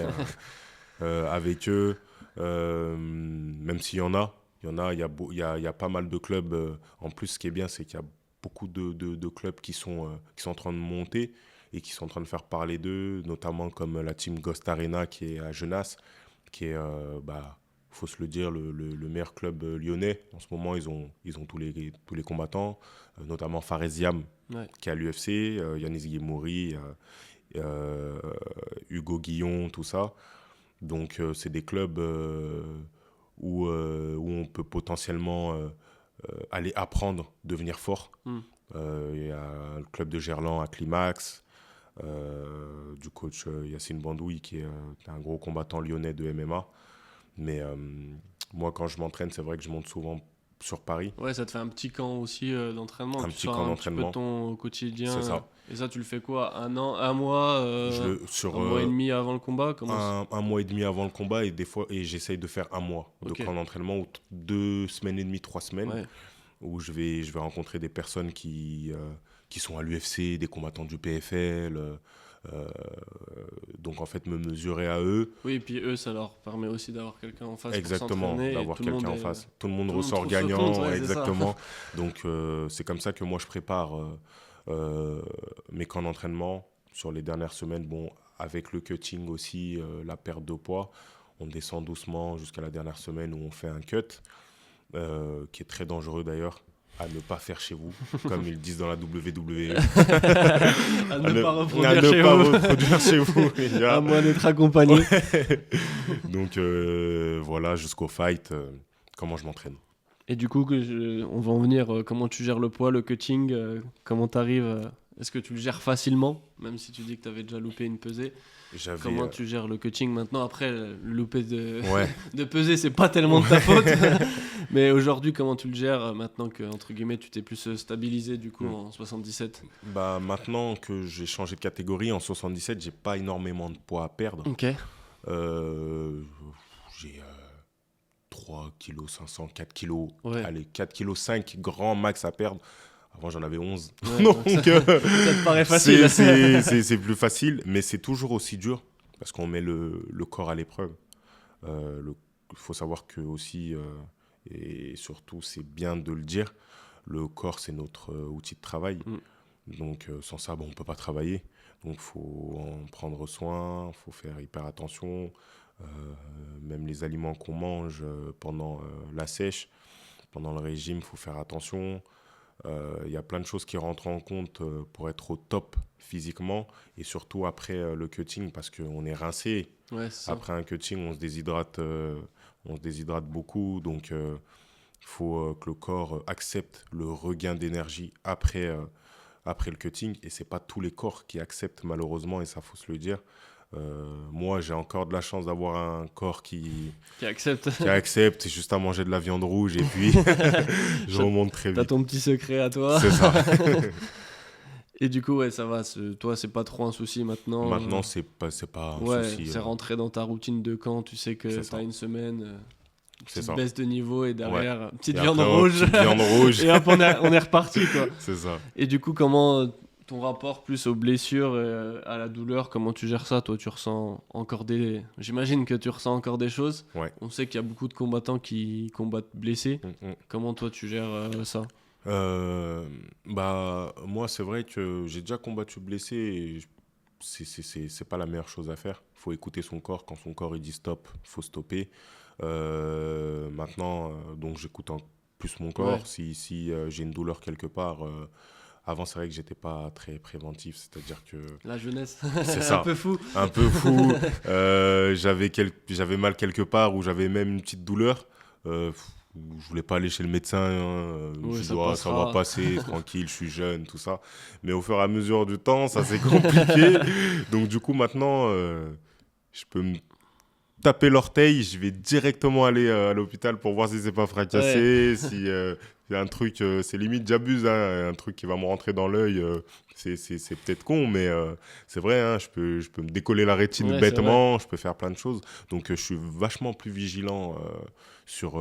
avec eux. Même s'il y en a, il y a pas mal de clubs. En plus, ce qui est bien, c'est qu'il y a beaucoup de clubs qui sont en train de monter et qui sont en train de faire parler d'eux, notamment comme la team Ghost Arena qui est à Genasse, qui est, faut se le dire, le meilleur club lyonnais. En ce moment, ils ont tous les combattants, notamment Faresiam Ouais. qui est à l'UFC, Yanis Guimouri, Hugo Guillon, tout ça. Donc, c'est des clubs où on peut potentiellement aller apprendre, devenir fort. Hmm. Il y a le club de Gerland à Climax, du coach Yacine Bandouille, qui est un gros combattant lyonnais de MMA. Mais moi, quand je m'entraîne, c'est vrai que je monte souvent sur Paris. Ouais, ça te fait un petit camp aussi d'entraînement. Un Tu petit sors camp un petit peu de d'entraînement, ton quotidien. c'est ça. Et ça, tu le fais quoi? Un an, un mois, Sur un mois et demi avant le combat? Comment... un mois et demi avant le combat, et des fois, et j'essaye de faire un mois de Ok, camp d'entraînement, ou 2 semaines et demie, 3 semaines, ouais. où je vais rencontrer des personnes qui sont à l'UFC, des combattants du PFL. Euh, donc en fait, me mesurer à eux. Oui, et puis eux, ça leur permet aussi d'avoir quelqu'un en face pour Exactement, s'entraîner. Et d'avoir tout le monde quelqu'un en est... face. Tout le monde Tout le monde ressort trouve son compte, gagnant, ouais, c'est ça. exactement. Donc c'est comme ça que moi je prépare euh, mes camps d'entraînement sur les dernières semaines. Bon, avec le cutting aussi, la perte de poids, on descend doucement jusqu'à la dernière semaine où on fait un cut, qui est très dangereux d'ailleurs, à ne pas faire chez vous, comme ils disent dans la WWE. À À ne pas à reproduire ne chez pas vous. reproduire chez vous, les gars. À moins d'être accompagné. Donc voilà, jusqu'au fight, comment je m'entraîne. Et du coup, on va en venir, comment tu gères le poids, le cutting, comment tu arrives, est-ce que tu le gères facilement, même si tu dis que tu avais déjà loupé une pesée, J'avais. comment tu gères le cutting maintenant? Après, le loupé de, Ouais. de pesée, c'est pas tellement de ta faute, mais aujourd'hui, comment tu le gères maintenant que, entre guillemets, tu t'es plus stabilisé du coup Mm. en 77? Bah, maintenant que j'ai changé de catégorie, en 77, j'ai pas énormément de poids à perdre. Ok, Euh, j'ai 3 kg 500, 4 kg, ouais. allez, 4 kg 5 grand max à perdre. Avant, j'en avais 11. Ouais, Donc, ça te paraît facile. c'est plus facile, mais c'est toujours aussi dur parce qu'on met le corps à l'épreuve. Il faut savoir que aussi, et surtout, c'est bien de le dire, le corps, c'est notre outil de travail. Donc, sans ça, on ne peut pas travailler. Donc, il faut en prendre soin, il faut faire hyper attention. Euh, Même les aliments qu'on mange pendant la sèche, pendant le régime, il faut faire attention. Il y a plein de choses qui rentrent en compte pour être au top physiquement et surtout après le cutting parce qu'on est rincé. Ouais, c'est ça. Après un cutting, on se déshydrate beaucoup. Donc, il faut que le corps accepte le regain d'énergie après le cutting. Et ce n'est pas tous les corps qui acceptent malheureusement et ça, faut se le dire. Moi, j'ai encore de la chance d'avoir un corps qui Qui accepte. accepte juste à manger de la viande rouge et puis je remonte très T'as vite. ton petit secret à toi. C'est ça. Et du coup, ouais, ça va. Toi, c'est pas trop un souci maintenant. Maintenant, c'est pas un Ouais, souci. c'est rentré dans ta routine de camp. Tu sais que C'est ça. t'as une semaine, C'est petite ça. baisse de niveau et derrière, petite Et viande après, rouge. petite viande rouge. Et hop, on est reparti, quoi. C'est ça. Et du coup, comment ton rapport plus aux blessures et à la douleur, comment tu gères ça? Toi, tu ressens encore des... J'imagine que tu ressens encore des choses. Ouais. On sait qu'il y a beaucoup de combattants qui combattent blessés. Mm. Comment toi, tu gères ça? Moi, c'est vrai que j'ai déjà combattu blessé et c'est pas la meilleure chose à faire. Il faut écouter son corps. Quand son corps il dit stop, il faut stopper. Maintenant, donc j'écoute plus mon corps. Ouais. Si j'ai une douleur quelque part, avant c'est vrai que j'étais pas très préventif, c'est-à-dire que La jeunesse, c'est un ça, peu fou. un peu fou. J'avais mal quelque part ou j'avais même une petite douleur. Je voulais pas aller chez le médecin. Je Ouais, me ça dis, ça passera. va passer, tranquille, je suis jeune, tout ça. Mais au fur et à mesure du temps, ça c'est compliqué. Donc du coup, maintenant, je peux me taper l'orteil, je vais directement aller à l'hôpital pour voir si c'est pas fracassé, si y a un truc, c'est limite j'abuse, hein, un truc qui va me rentrer dans l'œil, c'est peut-être con, mais c'est vrai, hein, je peux me décoller la rétine Ouais, c'est bêtement, je peux faire plein de choses. Donc je suis vachement plus vigilant sur,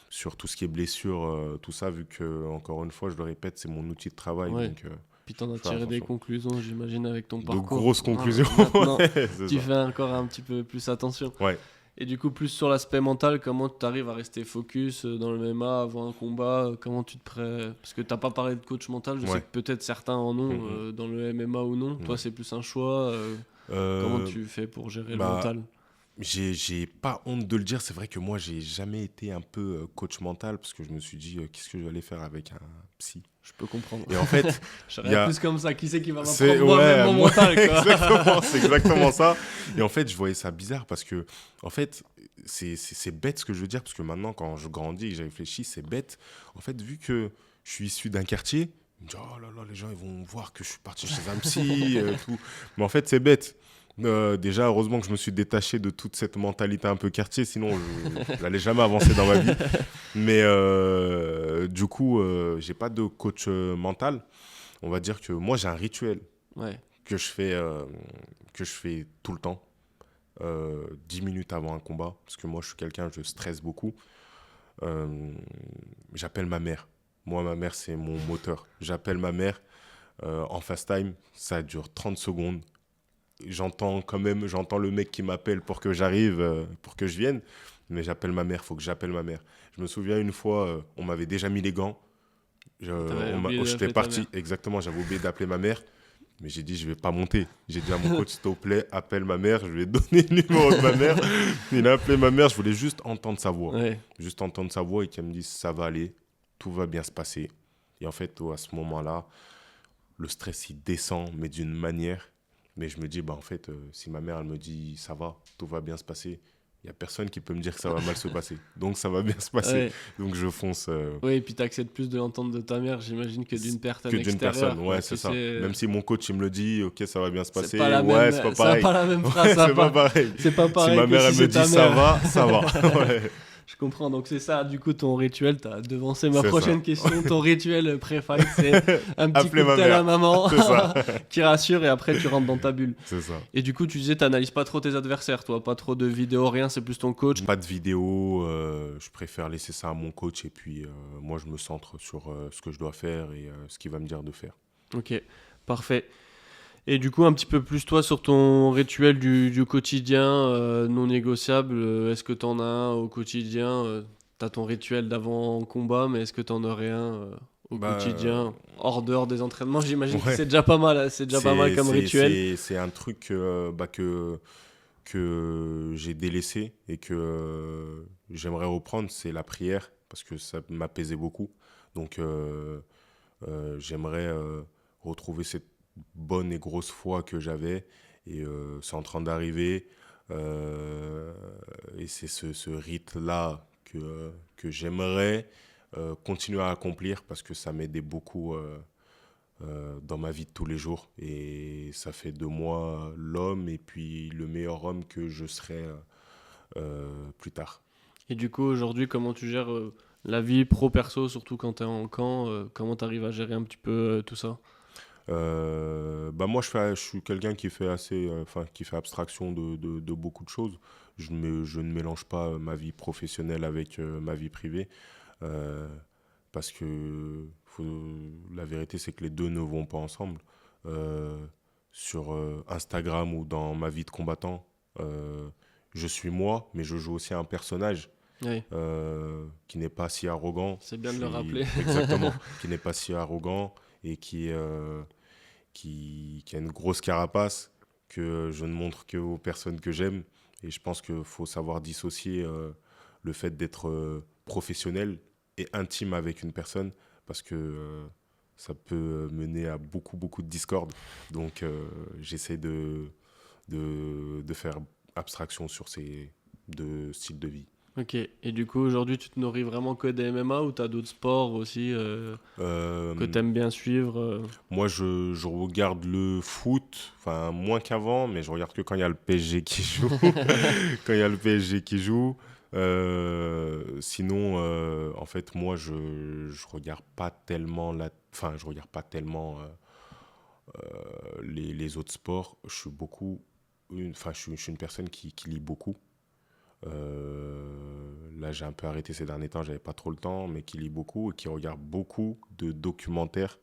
sur tout ce qui est blessure, tout ça, vu que, encore une fois, je le répète, c'est mon outil de travail. Ouais. Donc, Puis t'en as je fais tiré des attention. conclusions, j'imagine, avec ton De parcours. grosses conclusions. Maintenant, Ouais, c'est tu ça. fais encore un petit peu plus attention. Ouais. Et du coup, plus sur l'aspect mental, comment tu arrives à rester focus dans le MMA avant un combat? Comment tu te prêts? Parce que t'as pas parlé de coach mental, je sais Ouais. que peut-être certains en ont Mhm. dans le MMA ou non. Toi, Ouais. c'est plus un choix. Comment tu fais pour gérer le bah, mental? J'ai pas honte de le dire, c'est vrai que moi j'ai jamais été un peu coach mental parce que je me suis dit qu'est-ce que j'allais faire avec un psy. Je peux comprendre. Et en fait, Je il y a- plus comme ça. Qui c'est qui va c'est m'apprendre moi-même mon moi, mental, quoi. exactement, c'est exactement ça. Et en fait, je voyais ça bizarre parce que en fait, c'est bête ce que je veux dire parce que maintenant quand je grandis et que j'ai réfléchi, c'est bête. En fait, vu que je suis issu d'un quartier, je me dis oh là là, les gens ils vont voir que je suis parti chez un psy tout. Mais en fait, c'est bête. Déjà, heureusement que je me suis détaché de toute cette mentalité un peu quartier, sinon je n'allais jamais avancer dans ma vie. Mais du coup, j'ai pas de coach mental. On va dire que moi, j'ai un rituel Ouais. que je fais tout le temps, 10 minutes avant un combat, parce que moi, je suis quelqu'un, je stresse beaucoup. J'appelle ma mère. Moi, ma mère, c'est mon moteur. J'appelle ma mère en fast time, ça dure 30 secondes. J'entends le mec qui m'appelle pour que j'arrive, pour que je vienne. Mais j'appelle ma mère, il faut que j'appelle ma mère. Je me souviens une fois, on m'avait déjà mis les gants. T'avais oublié J'étais d'appeler ta parti, mère. exactement, j'avais oublié d'appeler ma mère. Mais j'ai dit, je vais pas monter. J'ai dit à mon coach, s'il te plaît, appelle ma mère. Je lui ai donné le numéro de ma mère. Il a appelé ma mère, je voulais juste entendre sa voix. Ouais. Juste entendre sa voix et qu'elle me dise, ça va aller, tout va bien se passer. Et en fait, à ce moment-là, le stress, il descend, mais d'une manière. Mais je me dis, en fait, si ma mère, elle me dit, ça va, tout va bien se passer, il n'y a personne qui peut me dire que ça va mal se passer. Donc, ça va bien se passer. Ouais. Donc, je fonce Ouais, et puis t'acceptes plus de l'entendre de ta mère, j'imagine, que d'une personne que d'une extérieure. personne. Ouais, c'est Tu ça. sais, Même si mon coach, il me le dit, ok, ça va bien se passer. c'est pas la ouais, même, c'est pas ça pareil. pas la même Ouais, phrase. c'est pas pareil. C'est pas Si pareil ma que mère, si elle me c'est dit, ta ça mère. va, ça va. Ouais. Je comprends, donc c'est ça, du coup, ton rituel, t'as devancé ma C'est prochaine ça. question. Ton rituel pré-fight, c'est un petit Appeler coup de ma tel mère. à maman C'est ça. qui rassure et après tu rentres dans ta bulle. C'est ça. Et du coup, tu disais, t'analyses pas trop tes adversaires, toi, pas trop de vidéos, rien, c'est plus ton coach. Pas de vidéo, je préfère laisser ça à mon coach et puis moi je me centre sur ce que je dois faire et ce qu'il va me dire de faire. Ok, parfait. Et du coup, un petit peu plus toi sur ton rituel du quotidien non négociable. Est-ce que t'en as un au quotidien t'as ton rituel d'avant combat, mais est-ce que t'en aurais un au Bah, quotidien, hors dehors des entraînements? J'imagine que ouais, c'est déjà pas mal, hein, c'est déjà pas mal comme rituel. c'est un truc que j'ai délaissé et que j'aimerais reprendre, c'est la prière, parce que ça m'apaisait beaucoup. Donc, j'aimerais retrouver cette bonne et grosse foi que j'avais. Et c'est en train d'arriver. Euh, et c'est ce rite-là que j'aimerais continuer à accomplir parce que ça m'aidait beaucoup dans ma vie de tous les jours. Et ça fait de moi l'homme et puis le meilleur homme que je serai plus tard. Et du coup, aujourd'hui, comment tu gères la vie pro-perso, surtout quand t'es en camp? Comment t'arrives à gérer un petit peu tout ça? Bah moi, je suis quelqu'un qui fait enfin, qui fait abstraction de beaucoup de choses. Je ne mélange pas ma vie professionnelle avec ma vie privée, euh, parce que la vérité, c'est que les deux ne vont pas ensemble. Euh, sur Instagram ou dans ma vie de combattant, euh, je suis moi, mais je joue aussi un personnage Oui, qui n'est pas si arrogant. c'est bien Je de le suis rappeler. exactement, qui n'est pas si arrogant et qui a une grosse carapace que je ne montre que aux personnes que j'aime. Et je pense qu'il faut savoir dissocier le fait d'être professionnel et intime avec une personne parce que ça peut mener à beaucoup, beaucoup de discorde. Donc j'essaie de faire abstraction sur ces deux styles de vie. Ok, et du coup, aujourd'hui, tu te nourris vraiment que des MMA ou t'as d'autres sports aussi que Euh, t'aimes bien suivre Moi, je regarde le foot, enfin moins qu'avant, mais je regarde que quand il y a le PSG qui joue. Quand il y a le PSG qui joue. Sinon, en fait, moi, je regarde pas tellement enfin, je regarde pas tellement les autres sports. Je suis beaucoup, enfin, je suis une personne qui lit beaucoup. Là, j'ai un peu arrêté ces derniers temps, j'avais pas trop le temps, mais qui lit beaucoup et qui regarde beaucoup de documentaires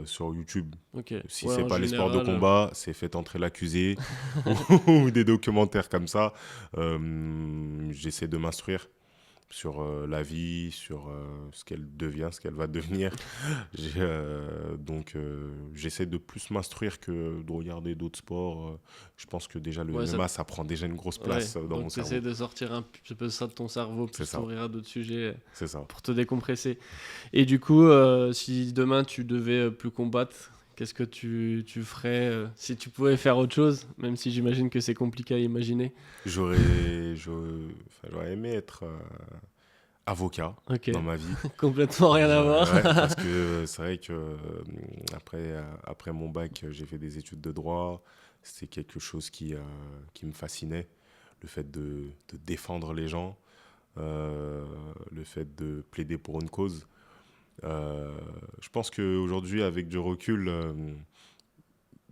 sur YouTube. Ok, Si ouais, c'est en pas les sports de général. combat, c'est Faites entrer l'accusé ou des documentaires comme ça. J'essaie de m'instruire sur la vie, sur ce qu'elle devient, ce qu'elle va devenir. J'essaie de plus m'instruire que de regarder d'autres sports. Je pense que déjà le Ouais, ça, MMA, ça prend déjà une grosse ouais, place dans mon donc tu essaies cerveau. de sortir un petit peu ça de ton cerveau, C'est plus ça, t'ouvrir à d'autres sujets c'est ça. pour te décompresser. Et du coup, si demain tu devais plus combattre, qu'est-ce que tu ferais si tu pouvais faire autre chose, même si j'imagine que c'est compliqué à imaginer. J'aurais aimé être avocat Ok, dans ma vie. complètement rien à voir. Ouais, parce que c'est vrai que après mon bac, j'ai fait des études de droit. C'est quelque chose qui me fascinait. Le fait de défendre les gens, le fait de plaider pour une cause. Je pense qu'aujourd'hui, avec du recul,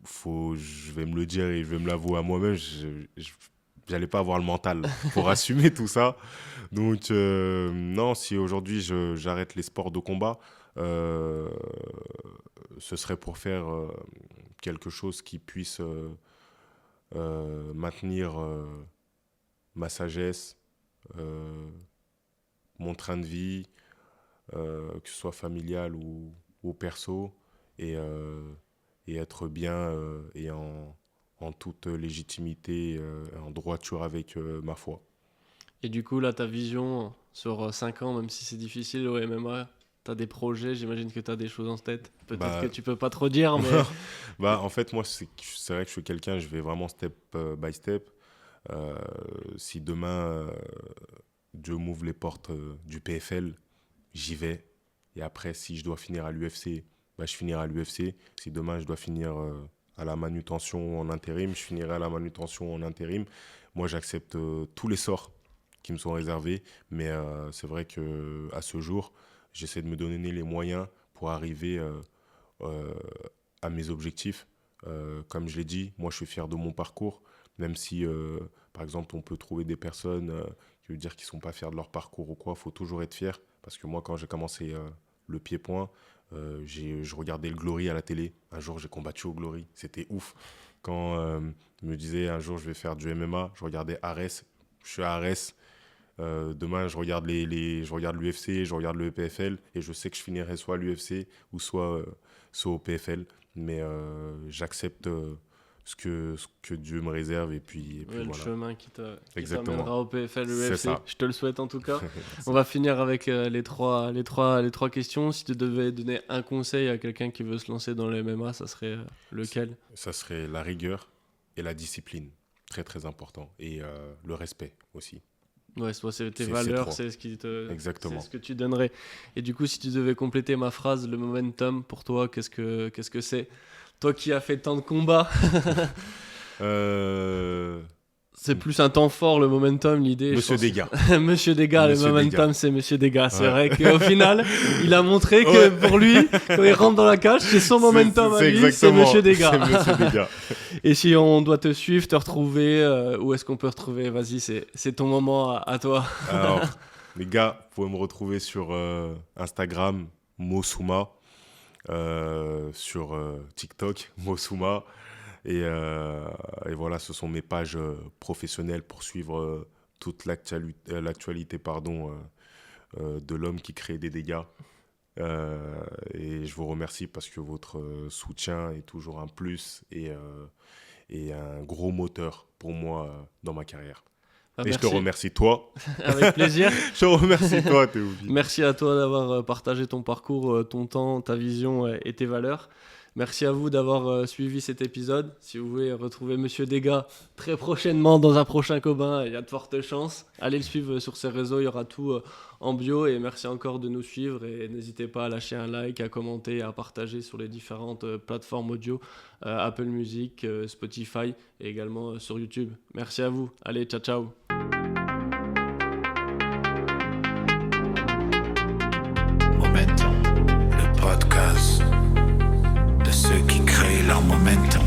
je vais me le dire et je vais me l'avouer à moi-même, j'allais pas avoir le mental pour assumer tout ça. Donc, non, si aujourd'hui j'arrête les sports de combat, euh, ce serait pour faire quelque chose qui puisse maintenir ma sagesse, euh, mon train de vie, que ce soit familial ou perso, et, euh, et être bien et en toute légitimité, en droiture avec ma foi. Et du coup, là, ta vision sur 5 ans, même si c'est difficile au MMA, t'as des projets, j'imagine que t'as des choses en tête. Peut-être que Bah, tu peux pas trop dire, mais bah, en fait, moi, c'est vrai que je suis quelqu'un, je vais vraiment step by step. Euh, Si demain, Dieu m'ouvre les portes du PFL, j'y vais. Et après, si je dois finir à l'UFC, bah, je finirai à l'UFC. Si demain, je dois finir à la manutention en intérim, je finirai à la manutention en intérim. Moi, j'accepte tous les sorts qui me sont réservés. Mais c'est vrai que à ce jour, j'essaie de me donner les moyens pour arriver euh, à mes objectifs. Comme je l'ai dit, moi, je suis fier de mon parcours. Même si, par exemple, on peut trouver des personnes qui veulent dire qu'ils ne sont pas fiers de leur parcours ou quoi, il faut toujours être fier. Parce que moi, quand j'ai commencé le pied-point, je regardais le Glory à la télé. Un jour, j'ai combattu au Glory. C'était ouf. Quand je me disais un jour, je vais faire du MMA, je regardais Ares. Je suis à Ares. Demain, je regarde je regarde l'UFC, je regarde le PFL et je sais que je finirai soit à l'UFC ou soit au PFL. Mais j'accepte ce que Dieu me réserve et puis Le voilà. chemin qui Exactement. t'amènera au PFL, C'est UFC. ça. Je te le souhaite en tout cas. On va finir avec les trois questions. Si tu devais donner un conseil à quelqu'un qui veut se lancer dans le MMA, ça serait lequel? Ça serait la rigueur et la discipline. Très, très important. Et le respect aussi. Ouais, c'est tes C'est valeurs, trois. c'est ce qui te, Exactement. c'est ce que tu donnerais. Et du coup, si tu devais compléter ma phrase, le momentum, pour toi, qu'est-ce que c'est? Toi qui as fait tant de combats, c'est plus un temps fort, le momentum, l'idée. Monsieur Degas. Monsieur Degas, le Monsieur momentum, Degas. c'est Monsieur Degas. C'est Ouais. vrai qu'au final, il a montré que pour lui, quand il rentre dans la cage, c'est son momentum à lui, c'est exactement- Monsieur Degas. C'est Monsieur Degas. Et si on doit te suivre, te retrouver, où est-ce qu'on peut retrouver? Vas-y, c'est ton moment à toi. Alors, les gars, vous pouvez me retrouver sur Instagram, Mossouma, sur TikTok, Mossouma. Et voilà, ce sont mes pages professionnelles pour suivre toute l'actualité de l'homme qui crée des dégâts. Et je vous remercie parce que votre soutien est toujours un plus et un gros moteur pour moi dans ma carrière. Ah, Et je te merci. remercie toi. Avec plaisir. Je te remercie toi, Théophile. Merci à toi d'avoir partagé ton parcours, ton temps, ta vision et tes valeurs. Merci à vous d'avoir suivi cet épisode. Si vous voulez retrouver Monsieur Degas très prochainement dans un prochain Cobain, il y a de fortes chances. Allez le suivre sur ses réseaux, il y aura tout en bio. Et merci encore de nous suivre. Et n'hésitez pas à lâcher un like, à commenter, à partager sur les différentes plateformes audio, Apple Music, Spotify et également sur YouTube. Merci à vous. Allez, ciao, ciao. Momentum, le podcast de ceux qui créent leur momentum.